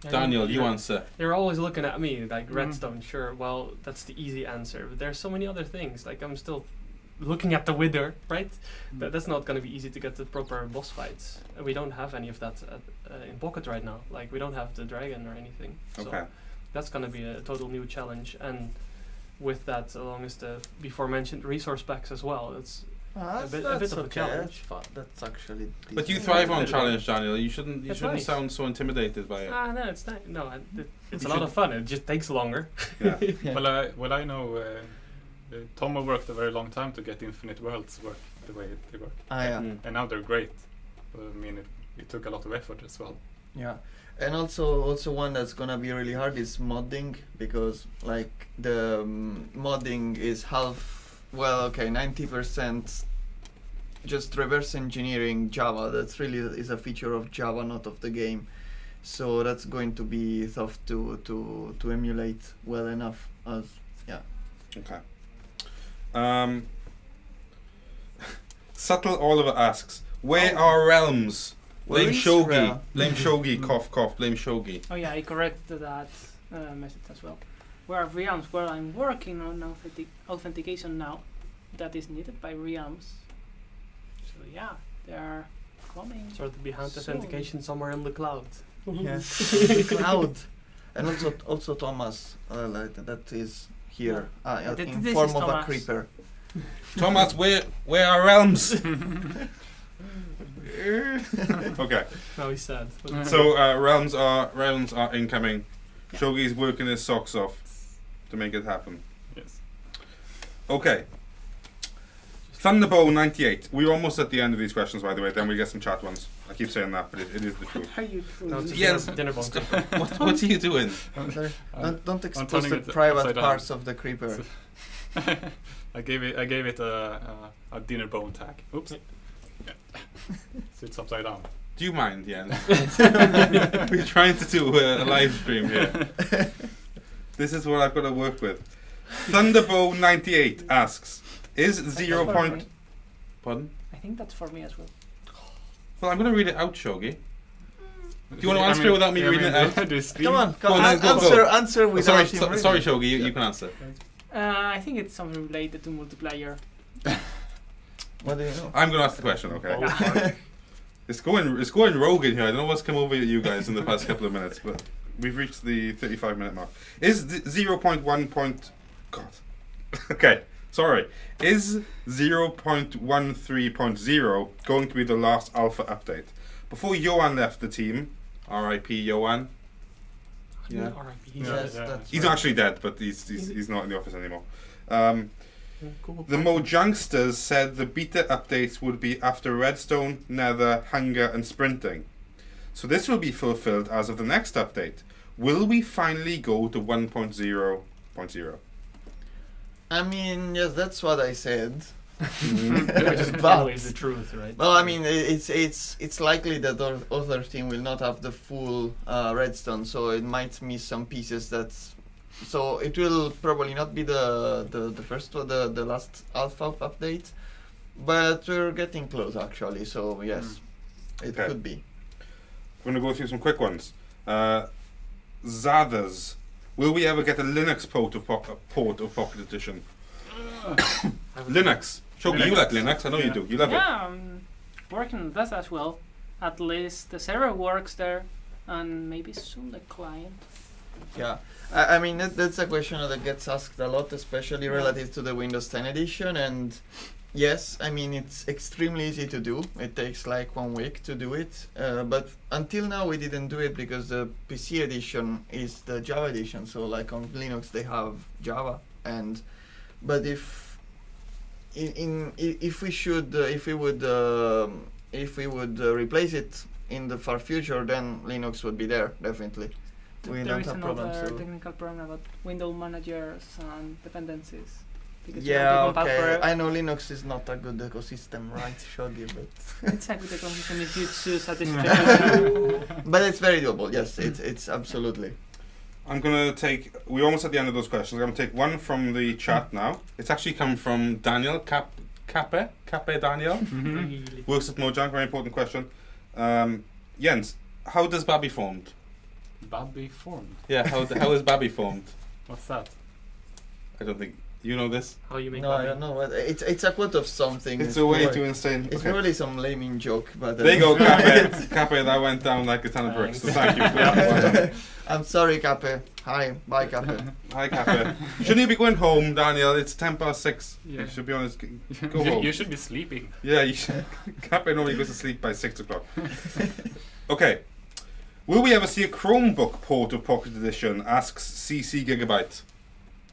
S5: Yeah,
S3: Daniel, you answer.
S5: You're always looking at me like redstone. Sure, well, that's the easy answer. But there's so many other things. Like I'm still looking at the wither, right? That's not going to be easy to get the proper boss fights. And we don't have any of that in Pocket right now. Like we don't have the dragon or anything. So
S3: Okay.
S5: that's going to be a total new challenge. And with that, along as the before mentioned resource packs as well, it's a bit of a challenge.
S2: That's fun. That's actually...
S3: But you
S2: decent.
S3: thrive on challenge, Daniel. You shouldn't
S5: That's
S3: shouldn't
S5: nice.
S3: sound so intimidated by it.
S5: No, it's not. No, it's a lot of fun. It just takes longer.
S3: Yeah.
S2: Yeah.
S1: Well, I know Tomo worked a very long time to get Infinite Worlds work the way they work.
S2: Yeah.
S1: And now they're great. I mean, it took a lot of effort as well.
S2: Yeah, and also one that's gonna be really hard is modding, because like the modding is half, well, okay, 90% just reverse engineering Java. That's really is a feature of Java, not of the game. So that's going to be tough to emulate well enough as
S3: Okay. Subtle Oliver asks, where are realms?
S2: Where
S3: Blame
S2: is
S3: Shogi.
S2: Realm?
S3: Blame Shogi. Cough, cough. Blame Shogi.
S4: Oh yeah, I corrected that message as well. Where are realms? Well, I'm working on authentication now. That is needed by realms. So yeah, they are coming.
S5: Sort of behind
S4: soon.
S5: authentication somewhere in the cloud.
S2: yeah. Cloud, and also Thomas, like that is here in
S4: This
S2: form
S4: is
S2: of a
S4: Thomas.
S2: creeper.
S3: Thomas, where are realms? Okay.
S5: Now he's sad.
S3: So realms are incoming.
S4: Yeah.
S3: Shogi's working his socks off to make it happen.
S1: Yes.
S3: Okay. Thunderbow98. We're almost at the end of these questions, by the way. Then we get some chat ones. I keep saying that, but it is the truth.
S4: What are you doing?
S5: No, it's
S3: Yes.
S5: dinner bone.
S3: What are you doing?
S2: Don't expose
S1: turning
S2: the
S1: it
S2: private
S1: upside down.
S2: parts of the creeper.
S1: I gave it a dinner bone tag. Oops. So it's upside down.
S3: Do you mind, Jens? We're trying to do a live stream here. This is what I've got to work with. Thunderbow98 asks, is 0. Pardon?
S4: I think that's for me as well.
S3: Well, I'm going to read it out, Shogi. Do you want to answer it without me reading it out?
S2: Come on,
S3: Go on, go.
S2: answer
S3: Oh,
S2: without
S3: sorry,
S2: him reading.
S3: sorry, Shogi, you can answer.
S4: I think it's something related to multiplayer.
S2: What do you know?
S3: I'm going to ask the question, okay? It's going rogue in here. I don't know what's come over you guys in the past couple of minutes, but we've reached the 35-minute mark. Is 0.1. God. Okay, sorry. Is 0.13.0 going to be the last alpha update? Before Johan left the team, R.I.P. Johan. Yeah.
S5: R.I.P.
S2: Yes,
S1: Yeah.
S2: that's
S3: He's
S2: right.
S3: actually dead, but he's not in the office anymore. The Mojunksters said the beta updates would be after Redstone, Nether, Hunger and Sprinting. So this will be fulfilled as of the next update. Will we finally go to 1.0.0?
S2: I mean, yes, that's what I said.
S5: Which is
S2: But-
S5: always the truth, right?
S2: Well, I mean, it's likely that the other team will not have the full redstone, so it might miss some pieces. So it will probably not be the first or the last alpha update, but we're getting close actually. So yes, it
S3: Okay.
S2: could be.
S3: We're going to go through some quick ones. Zathers. Will we ever get a Linux port of Pocket Edition? Linux. Shogi, you like Linux? I know you
S1: Yeah.
S3: do. You love it.
S4: Yeah, I'm working on that as well. At least the server works there, and maybe soon the client.
S2: Yeah, I mean that's a question that gets asked a lot, especially relative to the Windows 10 edition. And yes, I mean it's extremely easy to do. It takes like 1 week to do it. But until now we didn't do it because the PC edition is the Java edition. So like on Linux they have Java, but if we would replace it in the far future, then Linux would be there definitely. We
S4: There
S2: don't
S4: is
S2: have problems.
S4: another
S2: So.
S4: technical problem about window managers and dependencies. Because
S2: Yeah,
S4: you don't
S2: okay.
S4: have
S2: I know Linux is not a good ecosystem, right, Shogi? But
S4: it's a good ecosystem if you choose a distribution.
S2: but it's very doable. Yes, it's absolutely.
S3: I'm going to take... We're almost at the end of those questions. I'm going to take one from the chat now. It's actually come from Daniel Cappe Daniel.
S5: Really.
S3: Works at Mojang. Very important question. Jens, how does Babby formed?
S1: Babby formed.
S3: Yeah, how is Babby formed?
S1: What's that?
S3: I don't think... You know this?
S5: How you make
S2: No, I
S5: money.
S2: don't know. But it's a quote of something.
S3: It's a way
S2: probably-
S3: too insane.
S2: It's
S3: Okay.
S2: probably some laming joke, but
S3: There you go, Cappe. Cappe, that went down like a ton of bricks. So thank you for that. Well done.
S2: I'm sorry, Cappe. Hi, bye, Cappe.
S3: Hi, Cappe. Shouldn't you be going home, Daniel? It's 6:10.
S1: Yeah.
S3: You should be honest. Go home.
S1: You should be sleeping.
S3: Yeah, you should. Cappe normally goes to sleep by 6 o'clock. Okay. Will we ever see a Chromebook port of Pocket Edition? Asks CC Gigabyte.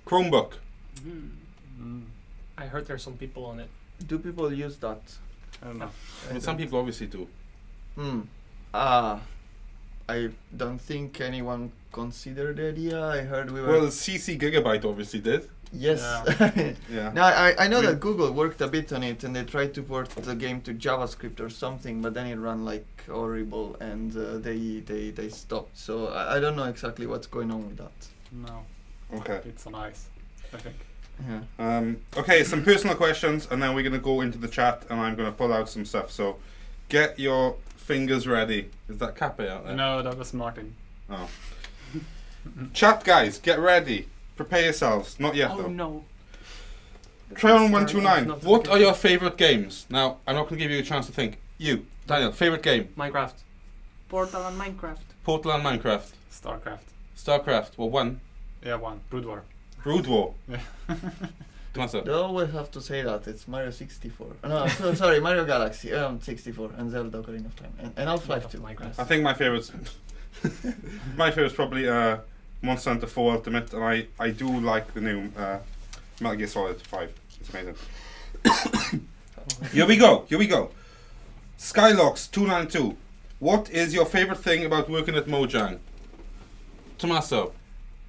S3: Chromebook.
S5: I heard there's some people on it.
S2: Do people use that?
S1: I don't know.
S3: Well, some people obviously do.
S2: I don't think anyone considered the idea. I heard we were.
S3: Well, CC Gigabyte obviously did.
S2: yes.
S3: Yeah.
S2: No, I know that Google worked a bit on it, and they tried to port the game to JavaScript or something, but then it ran like horrible, and they stopped. So I don't know exactly what's going on with that.
S1: No.
S3: Okay.
S1: It's on ice, I think.
S2: Yeah.
S3: Okay, some personal questions, and then we're going to go into the chat, and I'm going to pull out some stuff. So, get your fingers ready. Is that Cappe out there?
S1: No, that was Martin.
S3: Oh. Chat, guys, get ready. Prepare yourselves. Not yet,
S4: Oh
S3: though.
S4: no.
S3: Try on 129.
S5: Not
S3: What
S5: okay.
S3: are your favorite games? Now, I'm not going to give you a chance to think. You, Daniel, favorite game?
S5: Minecraft.
S4: Portal and Minecraft.
S3: Portal and Minecraft.
S1: StarCraft.
S3: StarCraft. Well, one.
S1: Yeah, one. Brood War.
S3: Brood War.
S1: Yeah.
S3: Answer.
S2: They always have to say that. It's Mario 64. No, sorry, Mario Galaxy 64 and Zelda Ocarina of Time and Half-Life 2.
S5: Minecraft.
S3: I think my favorite's my favorite's probably Monster Hunter 4 Ultimate, and I do like the new Metal Gear Solid 5. It's amazing. Here we go. Skylox292. What is your favorite thing about working at Mojang? Tommaso.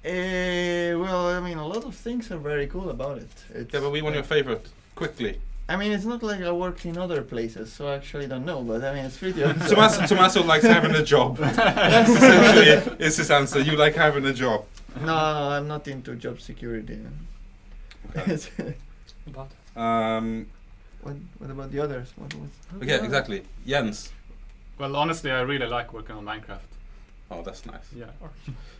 S2: Well, I mean, a lot of things are very cool about it.
S3: Yeah, but we want your favorite. Quickly.
S2: I mean, it's not like I work in other places, so I actually don't know, but I mean, it's pretty
S3: Tommaso likes having a job. Essentially, is his answer. You like having a job.
S2: No, I'm not into job security.
S3: Okay.
S5: About
S2: What about the others?
S3: Okay, exactly. Jens.
S1: Well, honestly, I really like working on Minecraft.
S3: Oh, that's nice.
S1: Yeah.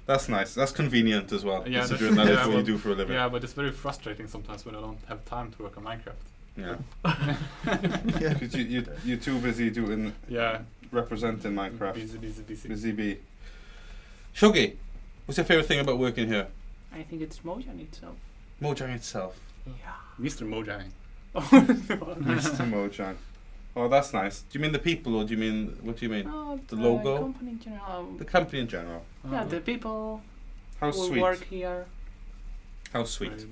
S3: That's nice. That's convenient as well.
S1: Yeah,
S3: considering that is what
S1: well,
S3: you do for a living.
S1: Yeah, but it's very frustrating sometimes when I don't have time to work on Minecraft.
S3: Yeah.
S2: Yeah.
S3: Because you're too busy doing representing Minecraft.
S1: Busy.
S3: Bee. Shuggy, what's your favorite thing about working here?
S4: I think it's Mojang itself.
S3: Mojang itself.
S4: Yeah.
S1: Mr. Mojang.
S3: Mr. Mojang. Oh, that's nice. Do you mean the people, or do you mean what do you mean? The logo?
S4: Company in general.
S3: The company in general.
S4: Yeah, the people
S3: How
S4: who
S3: sweet.
S4: work here.
S3: How sweet.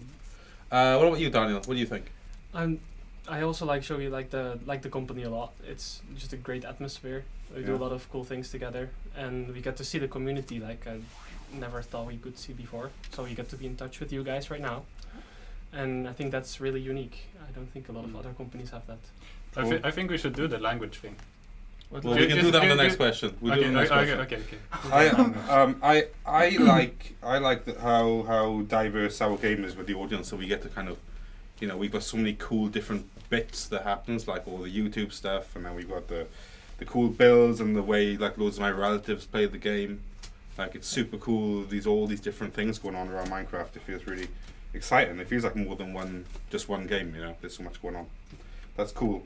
S3: What about you, Daniel? What do you think?
S5: I also like Shogi, like the company a lot. It's just a great atmosphere. We do a lot of cool things together, and we get to see the community like I never thought we could see before. So we get to be in touch with you guys right now, and I think that's really unique. I don't think a lot of other companies have that.
S1: Cool. I think we should do the language thing.
S3: Well, we can do that on the next question. We'll do the next question.
S1: Okay.
S3: I like how diverse our game is with the audience, so we get to kind of, we've got so many cool different bits that happens, like all the YouTube stuff, and then we've got the cool builds and the way like loads of my relatives play the game. Like it's super cool. All these different things going on around Minecraft. It feels really exciting. It feels like more than just one game. There's so much going on. That's cool.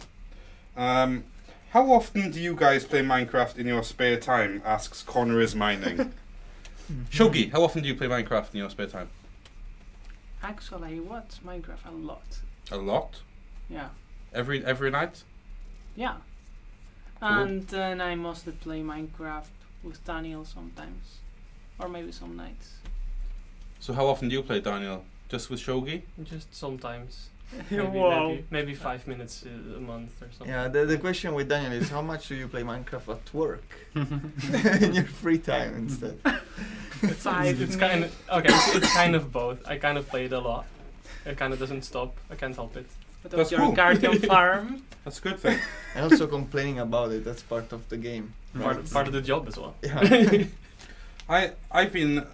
S3: How often do you guys play Minecraft in your spare time? Asks Connor is Mining. Shogi, how often do you play Minecraft in your spare time?
S4: Actually, I watch Minecraft a lot.
S3: A lot?
S4: Yeah.
S3: Every night?
S4: Yeah.
S3: Cool.
S4: And then I mostly play Minecraft with Daniel sometimes. Or maybe some nights.
S3: So how often do you play, Daniel? Just with Shogi?
S5: Just sometimes.
S4: Wow.
S5: Maybe 5 minutes a month or something.
S2: Yeah, the question with Daniel is how much do you play Minecraft at work? In your free time instead.
S5: It's kind of okay. It's kind of both. I kind of play it a lot. It kind of doesn't stop. I can't help it.
S4: But
S3: That's
S4: your
S3: cool.
S4: Guardian farm.
S3: That's a good thing.
S2: And also complaining about it, that's part of the game.
S5: Part of the job as well.
S2: Yeah.
S3: I've been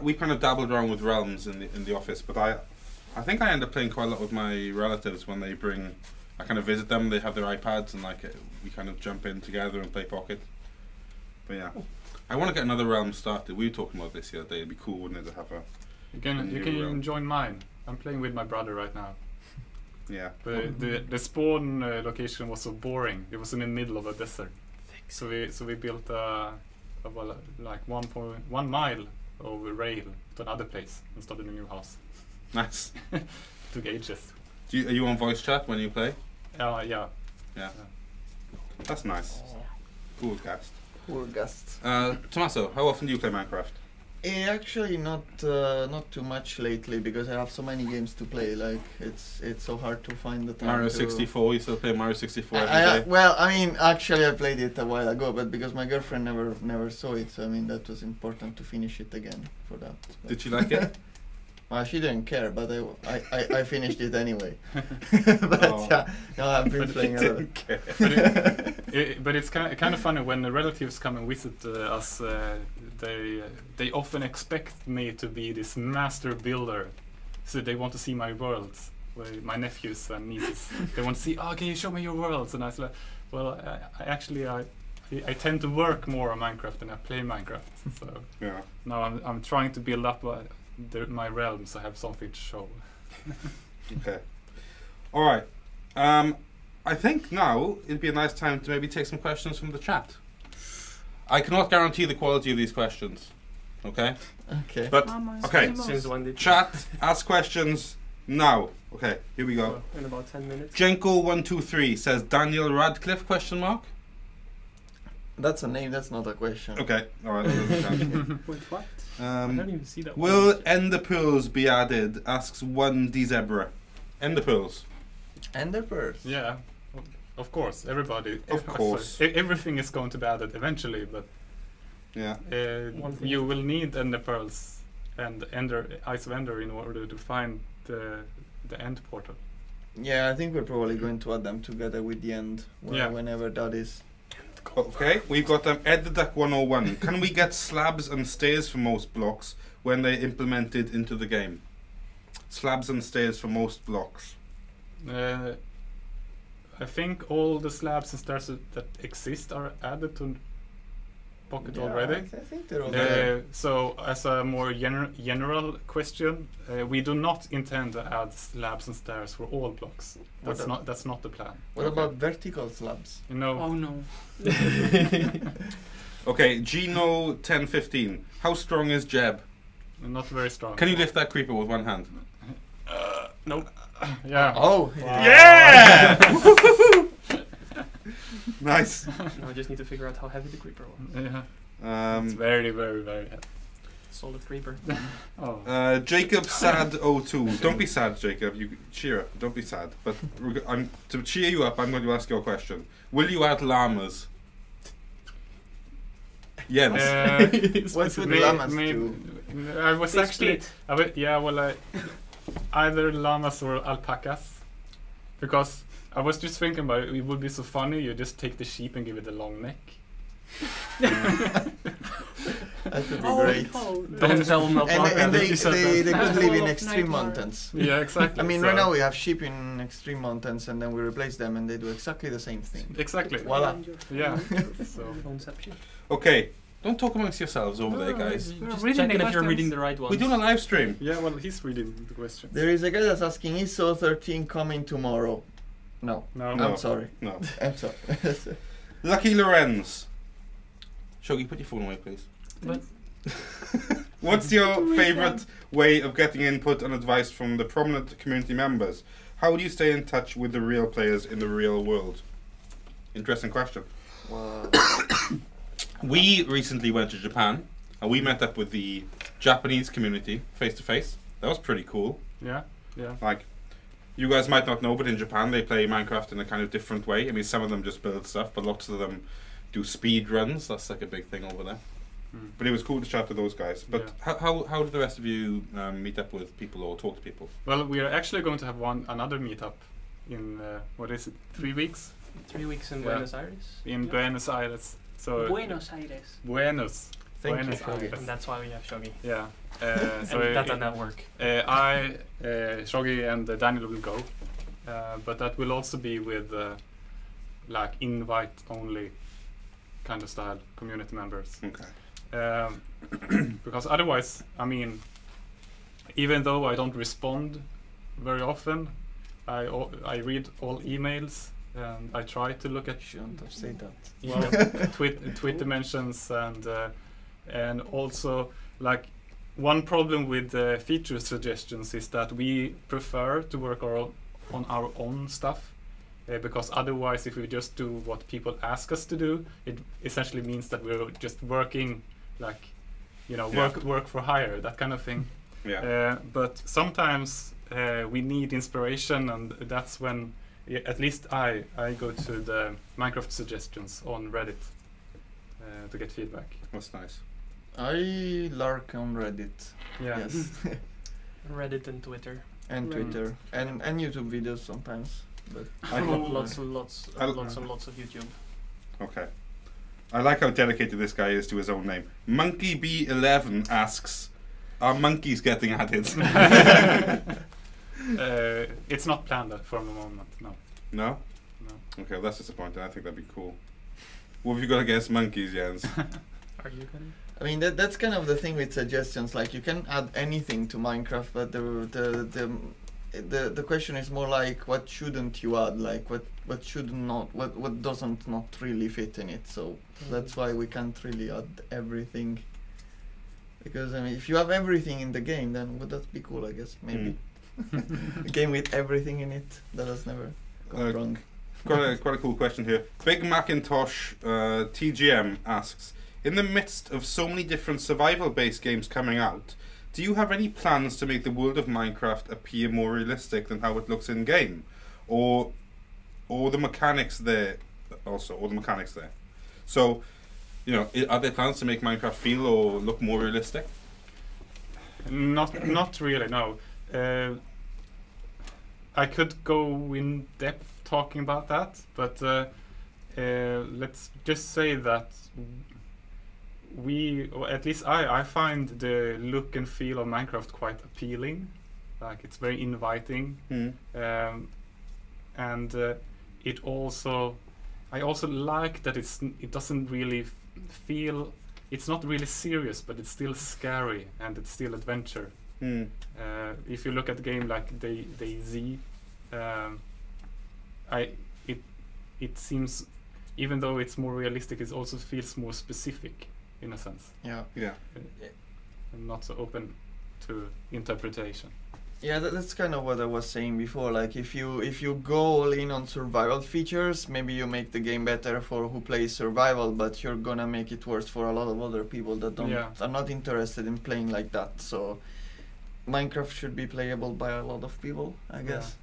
S3: we kind of dabbled around with Realms in the office, but I think I end up playing quite a lot with my relatives when they bring. I kind of visit them. They have their iPads, and we kind of jump in together and play Pocket. But yeah, I want to get another Realm started. We were talking about this the other day. It'd be cool, wouldn't it, to have a.
S1: You can even join mine. I'm playing with my brother right now.
S3: Yeah.
S1: But the spawn location was so boring. It was in the middle of a desert. So we built like 1.1 mile of rail to another place and started a new house.
S3: Nice.
S1: Took ages.
S3: Are you on voice chat when you play?
S1: Yeah.
S3: That's nice. Cool guest.
S2: Poor guest.
S3: Tommaso, how often do you play Minecraft?
S2: Actually, not too much lately because I have so many games to play. Like it's so hard to find the time.
S3: Mario
S2: to
S3: 64. You still play Mario 64 every day?
S2: Well, I mean, actually, I played it a while ago, but because my girlfriend never saw it, so I mean that was important to finish it again for that. But
S3: Did you like it?
S2: Well, she didn't care, but I finished it anyway. But yeah, no, I've been playing a lot.
S1: But it's kind of funny when the relatives come and visit us. They often expect me to be this master builder, so they want to see my worlds. My nephews and nieces, they want to see. Oh, can you show me your worlds? And I was like, well, I tend to work more on Minecraft than I play Minecraft. So
S3: Yeah.
S1: now I'm trying to build up my realms. I have something to show.
S3: Okay. All right. I think now it'd be a nice time to maybe take some questions from the chat. I cannot guarantee the quality of these questions. Okay.
S2: Okay.
S3: But okay.
S5: Since when did
S3: Chat, ask questions now. Okay. Here we go.
S5: In about 10 minutes.
S3: Jenko123 says Daniel Radcliffe ?
S2: That's a name. That's not a question.
S3: Okay. All right.
S4: Wait, what?
S5: I don't even see that.
S3: Will Ender Pearls be added? Asks 1D Zebra. Ender Pearls.
S2: Ender pearls.
S1: Yeah. Of course, everybody.
S3: Of course.
S1: Everything is going to be added eventually, but you will need Ender Pearls and Ice of Ender in order to find the end portal.
S2: Yeah, I think we're probably going to add them together with the end, whenever that is.
S3: Okay, we've got EdDuck 101. Can we get slabs and stairs for most blocks when they're implemented into the game? Slabs and stairs for most blocks.
S1: I think all the slabs and stairs that exist are added to Pocket already.
S2: I think they're all there.
S1: So, as a more general question, we do not intend to add slabs and stairs for all blocks. That's not the plan.
S2: What about vertical slabs?
S1: No.
S4: Oh no.
S3: Okay, Gino 1015. How strong is Jeb?
S1: Not very strong.
S3: Can you lift that creeper with one hand?
S1: Nope. Yeah.
S2: Oh.
S1: Wow.
S3: Yeah! Nice.
S5: Now I just need to figure out how heavy the creeper was.
S1: Yeah. It's very, very, very heavy.
S5: Solid creeper.
S1: Oh.
S3: Jacob Sad 02. Don't be sad, Jacob. You cheer up. Don't be sad. But to cheer you up, I'm going to ask you a question. Will you add llamas? Yes.
S2: What would llamas do?
S1: I was
S4: They
S1: actually.
S4: split.
S1: Either llamas or alpacas, because I was just thinking about it. It would be so funny. You just take the sheep and give it a long neck.
S2: That would be great.
S5: Don't tell them
S2: And they could live in
S4: Full of
S2: extreme
S4: nightmare.
S2: mountains.
S1: Yeah, exactly.
S2: I mean, right now we have sheep in extreme mountains, and then we replace them, and they do exactly the same thing.
S1: Exactly.
S2: Voila.
S1: Yeah. So.
S5: Phoneception.
S3: Okay, don't talk amongst yourselves over there, guys.
S5: Just
S4: reading
S5: checking
S4: the
S5: if you're
S4: questions.
S5: reading the right ones.
S3: We're doing a live stream.
S1: Yeah. Well, he's reading the questions.
S2: There is a guy that's asking, is So 13 coming tomorrow? No.
S1: No.
S3: No.
S2: I'm sorry.
S3: No.
S2: I'm sorry.
S3: Lucky Lorenz. Shogi, put your phone away, please.
S5: But
S3: What's your favourite way of getting input and advice from the prominent community members? How do you stay in touch with the real players in the real world? Interesting question.
S2: Wow.
S3: We recently went to Japan and we met up with the Japanese community face to face. That was pretty cool.
S1: Yeah. Yeah.
S3: Like, you guys might not know, but in Japan they play Minecraft in a kind of different way. I mean, some of them just build stuff, but lots of them do speed runs. That's like a big thing over there. But it was cool to chat to those guys. But how did the rest of you meet up with people or talk to people?
S1: Well, we are actually going to have another meetup in 3 weeks
S5: 3 weeks in Buenos Aires.
S1: in Buenos Aires. So
S4: Buenos Aires.
S1: Buenos.
S2: Thank
S1: Buenos
S2: you, Shogi.
S1: Aires.
S5: And that's why we have Shogi.
S1: Yeah. So
S5: And Data Network.
S1: Shogi and Daniel will go, but that will also be with like invite only kind of style community members.
S3: Okay.
S1: Because otherwise, I mean, even though I don't respond very often, I read all emails and I try to look at
S2: Shouldn't have said that.
S1: Twitter mentions and also like one problem with feature suggestions is that we prefer to work on our own stuff. Because otherwise, if we just do what people ask us to do, it essentially means that we're just working, like, work for hire, that kind of thing.
S3: Yeah.
S1: But sometimes we need inspiration, and that's when, at least I go to the Minecraft suggestions on Reddit to get feedback.
S3: That's nice.
S2: I lurk on Reddit.
S1: Yeah.
S2: Yes.
S5: Reddit and Twitter.
S2: And
S4: Right.
S2: Twitter. And YouTube videos sometimes. But
S5: Lots and lots of YouTube.
S3: Okay. I like how dedicated this guy is to his own name. Monkey B11 asks, are monkeys getting added?
S1: It's not planned for the moment, no.
S3: No?
S1: No.
S3: Okay, that's disappointing. I think that'd be cool. What have you got against monkeys, Jens?
S5: Are you gonna?
S2: I mean that's kind of the thing with suggestions. Like you can add anything to Minecraft, but the question is more like what shouldn't you add? Like what should not, what doesn't not really fit in it. So that's why we can't really add everything. Because I mean, if you have everything in the game, then would that be cool? I guess maybe a game with everything in it that has never gone wrong.
S3: Quite a cool question here. Big Macintosh TGM asks, in the midst of so many different survival-based games coming out, do you have any plans to make the world of Minecraft appear more realistic than how it looks in game? Or all the mechanics there. Also, all the mechanics there. So, you know, are there plans to make Minecraft feel or look more realistic?
S1: Not really. No. I could go in depth talking about that, but let's just say that or at least I find the look and feel of Minecraft quite appealing. Like, it's very inviting, and it also, I also like that it doesn't really feel, it's not really serious, but it's still scary and it's still adventure. If you look at the game like DayZ, it seems, even though it's more realistic, it also feels more specific in a sense.
S2: Yeah.
S1: And not so open to interpretation.
S2: Yeah, that's kind of what I was saying before. Like, if you go all in on survival features, maybe you make the game better for who plays survival, but you're gonna make it worse for a lot of other people that are not interested in playing like that. So Minecraft should be playable by a lot of people, I guess.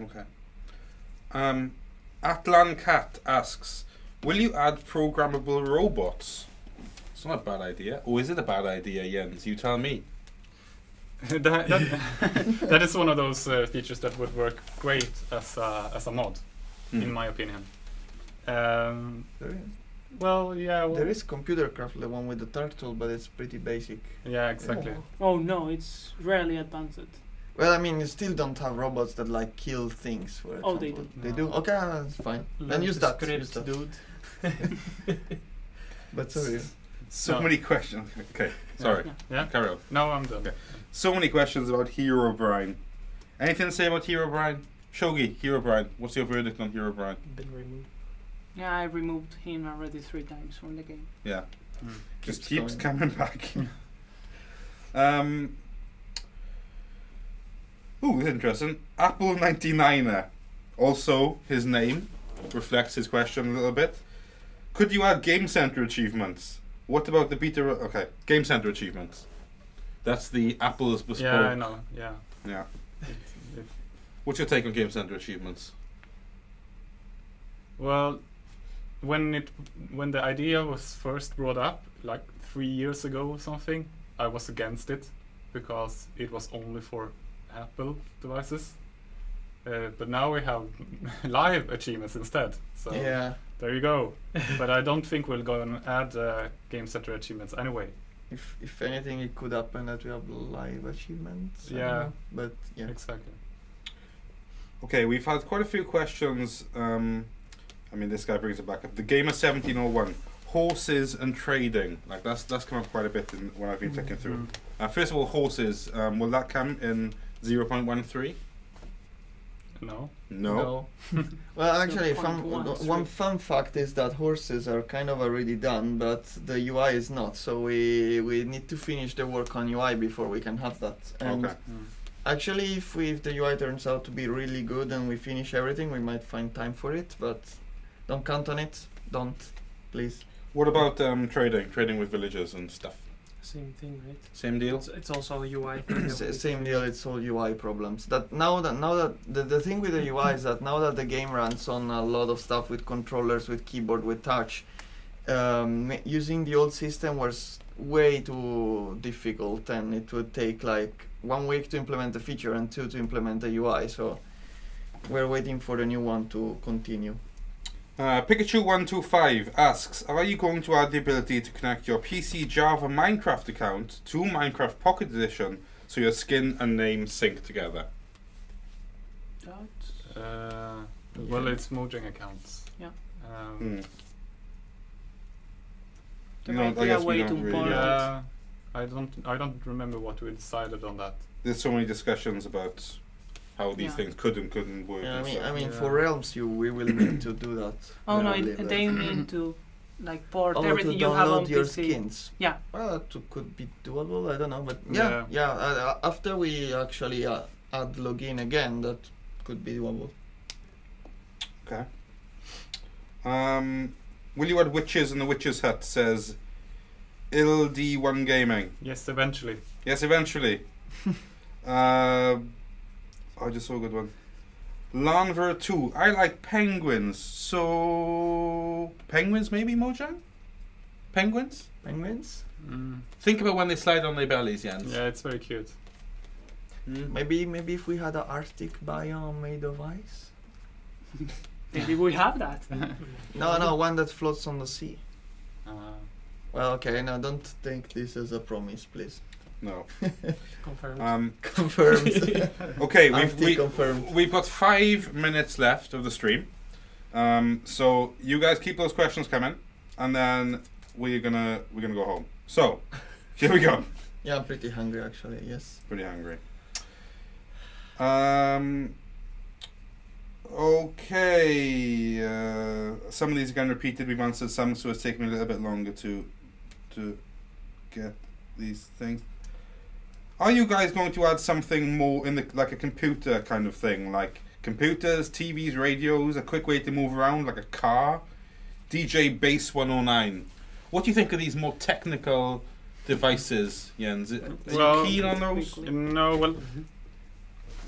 S3: Okay. Atlancat asks, will you add programmable robots? It's not a bad idea. Or is it a bad idea, Jens? You tell me.
S1: that is one of those features that would work great as a mod, in my opinion. Well,
S2: there is Computer Craft, the one with the turtle, but it's pretty basic.
S1: Yeah, exactly.
S4: Oh no, it's rarely advanced.
S2: Well, I mean, you still don't have robots that like kill things, for example.
S4: Oh, they do.
S2: They do? Okay, that's fine. Then use that.
S5: Script, dude.
S2: But sorry.
S3: So many questions. Okay, sorry.
S1: Yeah.
S3: Carry on.
S1: No, I'm done.
S3: Okay. So many questions about Herobrine. Anything to say about Herobrine? Shogi, Herobrine. What's your verdict on Herobrine?
S5: Been removed.
S4: Yeah, I removed him already 3 times from the game.
S3: Yeah. Just keeps
S2: going.
S3: coming back. Ooh, this is interesting. Apple 99er. Also, his name reflects his question a little bit. Could you add Game Center achievements? What about the beta? Okay, Game Center achievements. That's the Apple's bespoke.
S1: Yeah, I know. Yeah.
S3: Yeah. What's your take on Game Center achievements?
S1: Well, when the idea was first brought up, like 3 years ago or something, I was against it because it was only for Apple devices. But now we have live achievements instead. So
S2: yeah.
S1: There you go. But I don't think we'll go and add Game Center achievements anyway.
S2: If anything, it could happen that we have live achievements.
S1: Yeah.
S2: But yeah.
S1: Exactly.
S3: Okay, we've had quite a few questions. I mean, this guy brings it back up. The Gamer 1701, horses and trading. Like that's come up quite a bit when I've been clicking through. First of all, horses. Will that come in 0.13?
S1: No.
S2: Well, actually, one fun fact is that horses are kind of already done, but the UI is not. So we need to finish the work on UI before we can have that. And
S3: okay.
S2: Actually, if the UI turns out to be really good and we finish everything, we might find time for it. But don't count on it. Don't, please.
S3: What about trading with villagers and stuff?
S5: Same thing, right?
S3: Same deal.
S5: It's also a UI.
S2: Same deal. It's all UI problems. Now that the thing with the UI is that now that the game runs on a lot of stuff with controllers, with keyboard, with touch, using the old system was way too difficult, and it would take like 1 week to implement the feature and 2 to implement the UI. So we're waiting for the new one to continue.
S3: Pikachu125 asks, are you going to add the ability to connect your PC Java Minecraft account to Minecraft Pocket Edition so your skin and name sync together?
S1: Well, it's Mojang accounts.
S4: Yeah.
S3: There might be a way to
S1: import it. I don't remember what we decided on that.
S3: There's so many discussions about how these things could and couldn't work.
S2: Yeah, I mean, for Realms, we will need to do that.
S4: Oh no, they mean to like port everything you have on
S2: your
S4: PC.
S2: Skins.
S4: Yeah.
S2: Well, that could be doable. I don't know, but yeah. After we actually add login again, that could be doable.
S3: Okay. Will you add witches in the witches hut? Says ILD1 Gaming.
S1: Yes, eventually.
S3: Yes, eventually. I just saw a good one. Lanver 2. I like penguins. So penguins maybe, Mojang? Penguins?
S2: Penguins?
S3: Think about when they slide on their bellies, Jens.
S1: Yeah, it's very cute.
S2: Maybe if we had an Arctic biome made of ice.
S4: Maybe we have that.
S2: No, one that floats on the sea. Well, okay, no, don't take this as a promise, please.
S3: No.
S5: Confirmed.
S2: Confirmed.
S3: Okay,
S2: confirmed.
S3: we've got 5 minutes left of the stream. So you guys keep those questions coming, and then we're gonna go home. So here we go.
S2: Yeah, I'm pretty hungry actually. Yes.
S3: Pretty hungry. Okay. Some of these again repeated. We've answered some, so it's taking me a little bit longer to get these things. Are you guys going to add something more in the like a computer kind of thing, like computers, TVs, radios, a quick way to move around, like a car? DJ Base 109. What do you think of these more technical devices, Jens? Are you keen on those?
S1: No, well,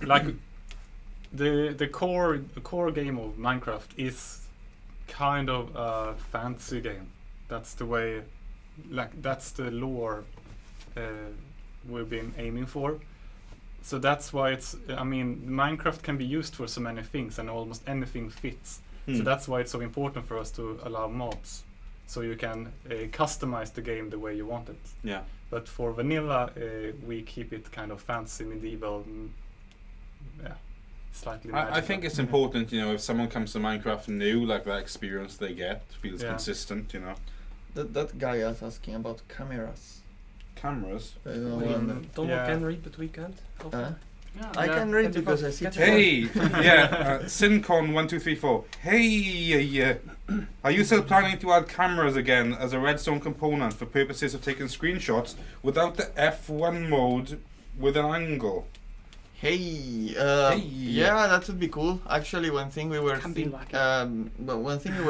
S1: like the core game of Minecraft is kind of a fancy game. That's the way, like that's the lore we've been aiming for. So that's why it's. I mean, Minecraft can be used for so many things, and almost anything fits. So that's why it's so important for us to allow mods, so you can customize the game the way you want it.
S3: Yeah.
S1: But for vanilla, we keep it kind of fancy, medieval, slightly magical.
S3: I think it's important, you know, if someone comes to Minecraft new, like that experience they get feels consistent, you know.
S2: That guy is asking about cameras.
S3: Cameras?
S5: Don't can read, but we can't.
S2: I can read because I see.
S3: Hey, Syncon1234. Hey, are you still planning to add cameras again as a redstone component for purposes of taking screenshots without the F1 mode with an angle?
S2: Yeah, that would be cool. Actually, one thing we were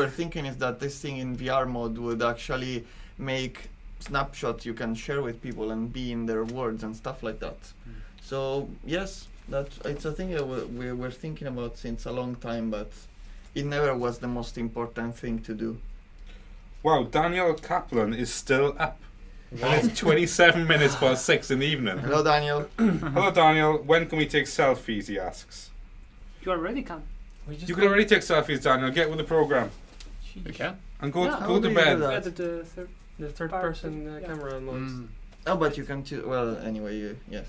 S2: thinking is that this thing in VR mode would actually make snapshots you can share with people and be in their words and stuff like that. So yes, it's a thing that we were thinking about since a long time, but it never was the most important thing to do.
S3: Wow, Daniel Kaplan is still up. And it's 27 minutes past 6 in the evening.
S2: Hello, Daniel.
S3: Hello, Daniel. When can we take selfies, he asks.
S4: You already can.
S3: You can already take selfies, Daniel. Get with the program.
S1: You can.
S3: And go to bed.
S4: The
S5: third person camera mode.
S2: Oh, but you can choose. Well, anyway, yes.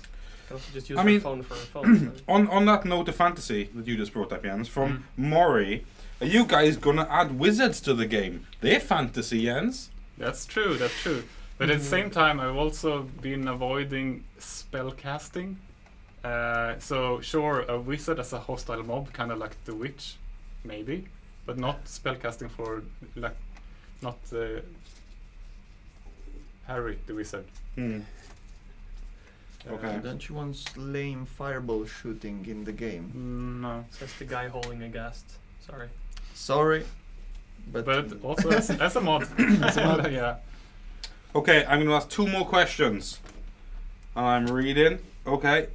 S5: Also just use your phone for a phone.
S3: on that note of fantasy that you just brought up, Jens, from Maury, are you guys gonna add wizards to the game? They're fantasy, Jens.
S1: That's true. But at the same time, I've also been avoiding spell casting. So sure, a wizard as a hostile mob, kind of like the witch, maybe, but not spell casting for like not Harry the wizard.
S3: Okay.
S2: Don't you want lame fireball shooting in the game?
S1: No.
S5: Says the guy holding a ghast.
S2: Sorry. But
S1: also as a mod. Yeah.
S3: Okay, I'm going to ask 2 more questions. And I'm reading. Okay.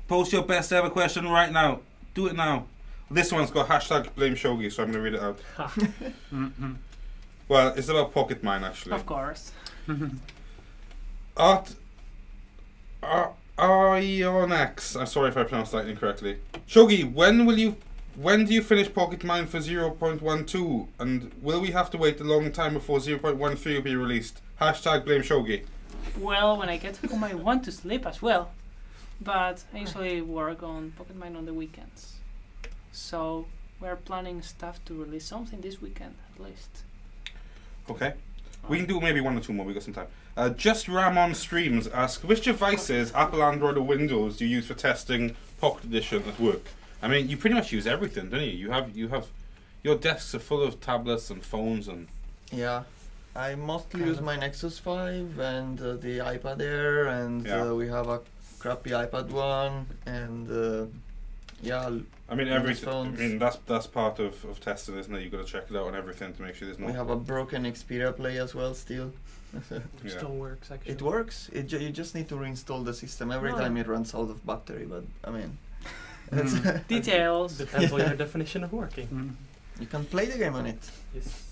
S3: Post your best ever question right now. Do it now. This one's got hashtag blame Shogi, so I'm going to read it out. Well, it's about Pocket Mine, actually.
S4: Of course.
S3: Ionex. I'm sorry if I pronounced that incorrectly. Shogi, when do you finish Pocket Mine for 0.12? And will we have to wait a long time before 0.13 will be released? Hashtag blame Shogi.
S4: Well, when I get home, I want to sleep as well. But I usually work on Pocket Mine on the weekends. So we're planning stuff to release something this weekend, at least.
S3: Okay. We can do maybe 1 or 2 more, we got some time. Just Ramon Streams asks, which devices, Apple, Android or Windows, do you use for testing Pocket Edition at work? I mean, you pretty much use everything, don't you? You have your desks are full of tablets and phones and...
S2: Yeah. I mostly use my Nexus 5 and the iPad Air, and we have a crappy iPad 1, and
S3: I mean, everything. I mean, that's part of testing, isn't it? You've got to check it out on everything to make sure there's no...
S2: We have a broken Xperia Play as well, still.
S5: It still works, actually.
S2: It works. You just need to reinstall the system every time it runs out of battery, but I mean...
S4: Details.
S5: Depends on your definition of working.
S2: You can play the game on it.
S5: Yes.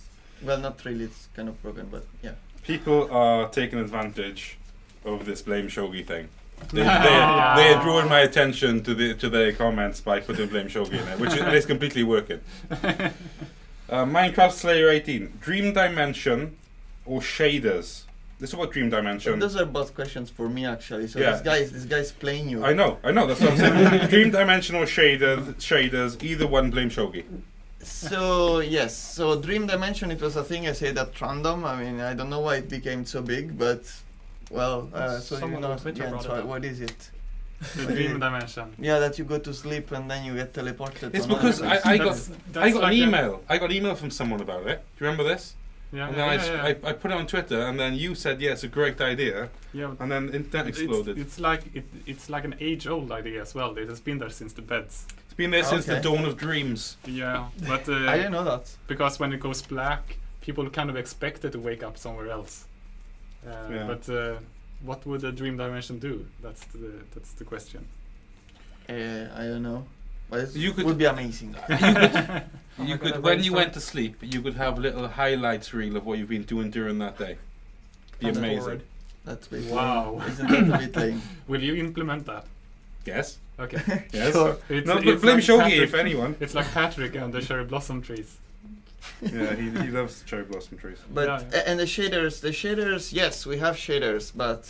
S2: Well, not really. It's kind of broken, but yeah.
S3: People are taking advantage of this blame Shogi thing. They are drawing my attention to their comments by putting blame Shogi in it, which is completely working. Minecraft Slayer 18, Dream Dimension or shaders? This is about Dream Dimension.
S2: Those are both questions for me actually. So
S3: Yeah.
S2: this guy's playing you.
S3: I know. That's what I'm saying. Dream Dimension or shaders? Either one, blame Shogi.
S2: So yes, so Dream Dimension, it was a thing I said at random. I mean, I don't know why it became so big, but well, so you
S5: Someone
S2: know,
S5: on Twitter brought it
S2: so
S5: up.
S2: what is it?
S1: The dream dimension.
S2: Yeah, that you go to sleep and then you get teleported.
S3: It's
S2: to another
S3: because
S2: place.
S3: I got
S1: That's
S3: an
S1: like
S3: email. I got an email from someone about it. Do you remember this?
S1: Yeah,
S3: And then I put it on Twitter, and then you said, "Yeah, it's a great idea,"
S1: yeah.
S3: and then internet exploded.
S1: It's like an age-old idea as well. It has been there since the beds.
S3: It's been there since the
S2: Okay.
S3: dawn of dreams.
S1: Yeah, but
S2: I didn't know that.
S1: because when it goes black, people kind of expect it to wake up somewhere else.
S3: Yeah.
S1: But what would a dream dimension do? That's the question.
S2: I don't know. But it
S3: You could-
S2: would be amazing.
S3: You could, when you went to sleep, you could have little highlights reel of what you've been doing during that day. Be
S2: That's
S3: amazing.
S2: forward. That's big.
S1: Wow.
S2: Isn't that a bit lame?
S1: Will you implement that?
S3: Yes.
S1: Okay.
S3: Yes.
S2: Sure.
S3: No, but blame
S1: like
S3: Shogi
S1: Patrick-
S3: if anyone.
S1: It's like Patrick and the cherry blossom trees.
S3: Yeah, he loves cherry blossom trees.
S2: But
S1: Yeah.
S2: and the shaders, yes, we have shaders, but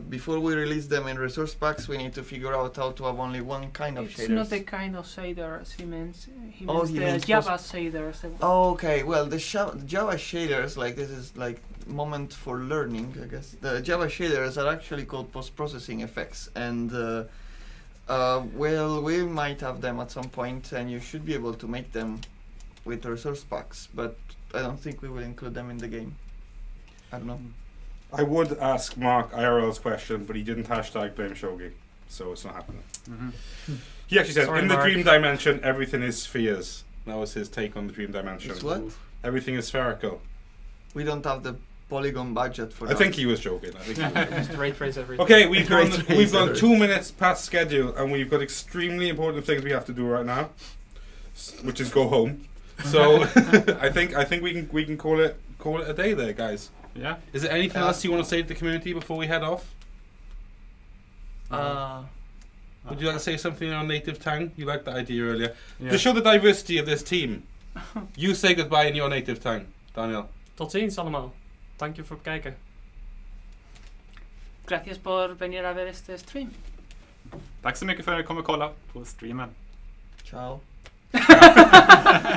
S2: before we release them in resource packs, we need to figure out how to have only one kind of
S4: It's
S2: shaders.
S4: not the kind of shaders he means. He
S2: Oh,
S4: means
S2: he
S4: the
S2: means
S4: Java shaders.
S2: Okay, well, the Java shaders, like this is like moment for learning, I guess. The Java shaders are actually called post-processing effects, and well, we might have them at some point, and you should be able to make them with resource packs, but I don't think we will include them in the game. I don't know.
S3: I would ask Mark IRL's question, but he didn't hashtag blame Shogi, so it's not happening. He actually said,
S5: Sorry,
S3: in the
S5: Mark.
S3: dream dimension, everything is spheres. That was his take on the dream dimension.
S2: It's what?
S3: Everything is spherical.
S2: We don't have the polygon budget for
S3: I
S2: that.
S3: think he was joking. I think he was joking.
S5: Just ray trace everything.
S3: Okay, we've
S2: Great
S3: gone
S2: tracer.
S3: 2 minutes past schedule, and we've got extremely important things we have to do right now, which is go home. So I think we can call it a day there, guys.
S1: Yeah.
S3: Is there anything
S2: Yeah.
S3: else you want to say to the community before we head off? Would you like to say something in our native tongue? You liked that idea earlier.
S1: Yeah.
S3: To show the diversity of this team, you say goodbye in your native tongue, Daniel.
S5: Tot ziens allemaal. Dank je voor het kijken.
S4: Gracias por venir a ver este stream.
S1: Tack så mycket för att ni kommer kolla på streamen.
S2: Ciao.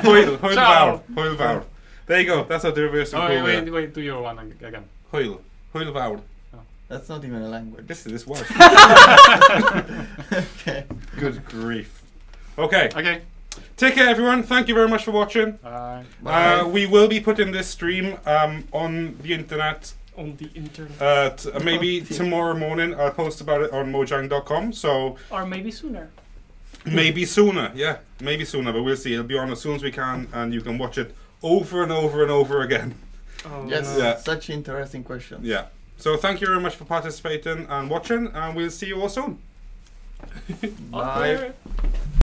S3: Hoil
S1: Ciao.
S3: Vaur. There you go. That's how the reverse of
S1: Oh, wait, do your one again.
S3: Hoil Vaur.
S2: That's not even a language.
S3: This was.
S2: Okay.
S3: Good grief. Okay.
S1: Okay.
S3: Take care, everyone. Thank you very much for watching.
S2: Bye.
S3: We will be putting this stream on the internet.
S5: On the internet.
S3: Maybe tomorrow morning. I'll post about it on mojang.com. So
S4: Or maybe sooner.
S3: maybe sooner. Yeah, maybe sooner. But we'll see. It'll be on as soon as we can, and you can watch it over and over and over again.
S5: Oh,
S2: Yes,
S5: no.
S3: Yeah.
S2: such interesting questions.
S3: Yeah. So thank you very much for participating and watching, and we'll see you all soon.
S2: Bye.
S4: Okay.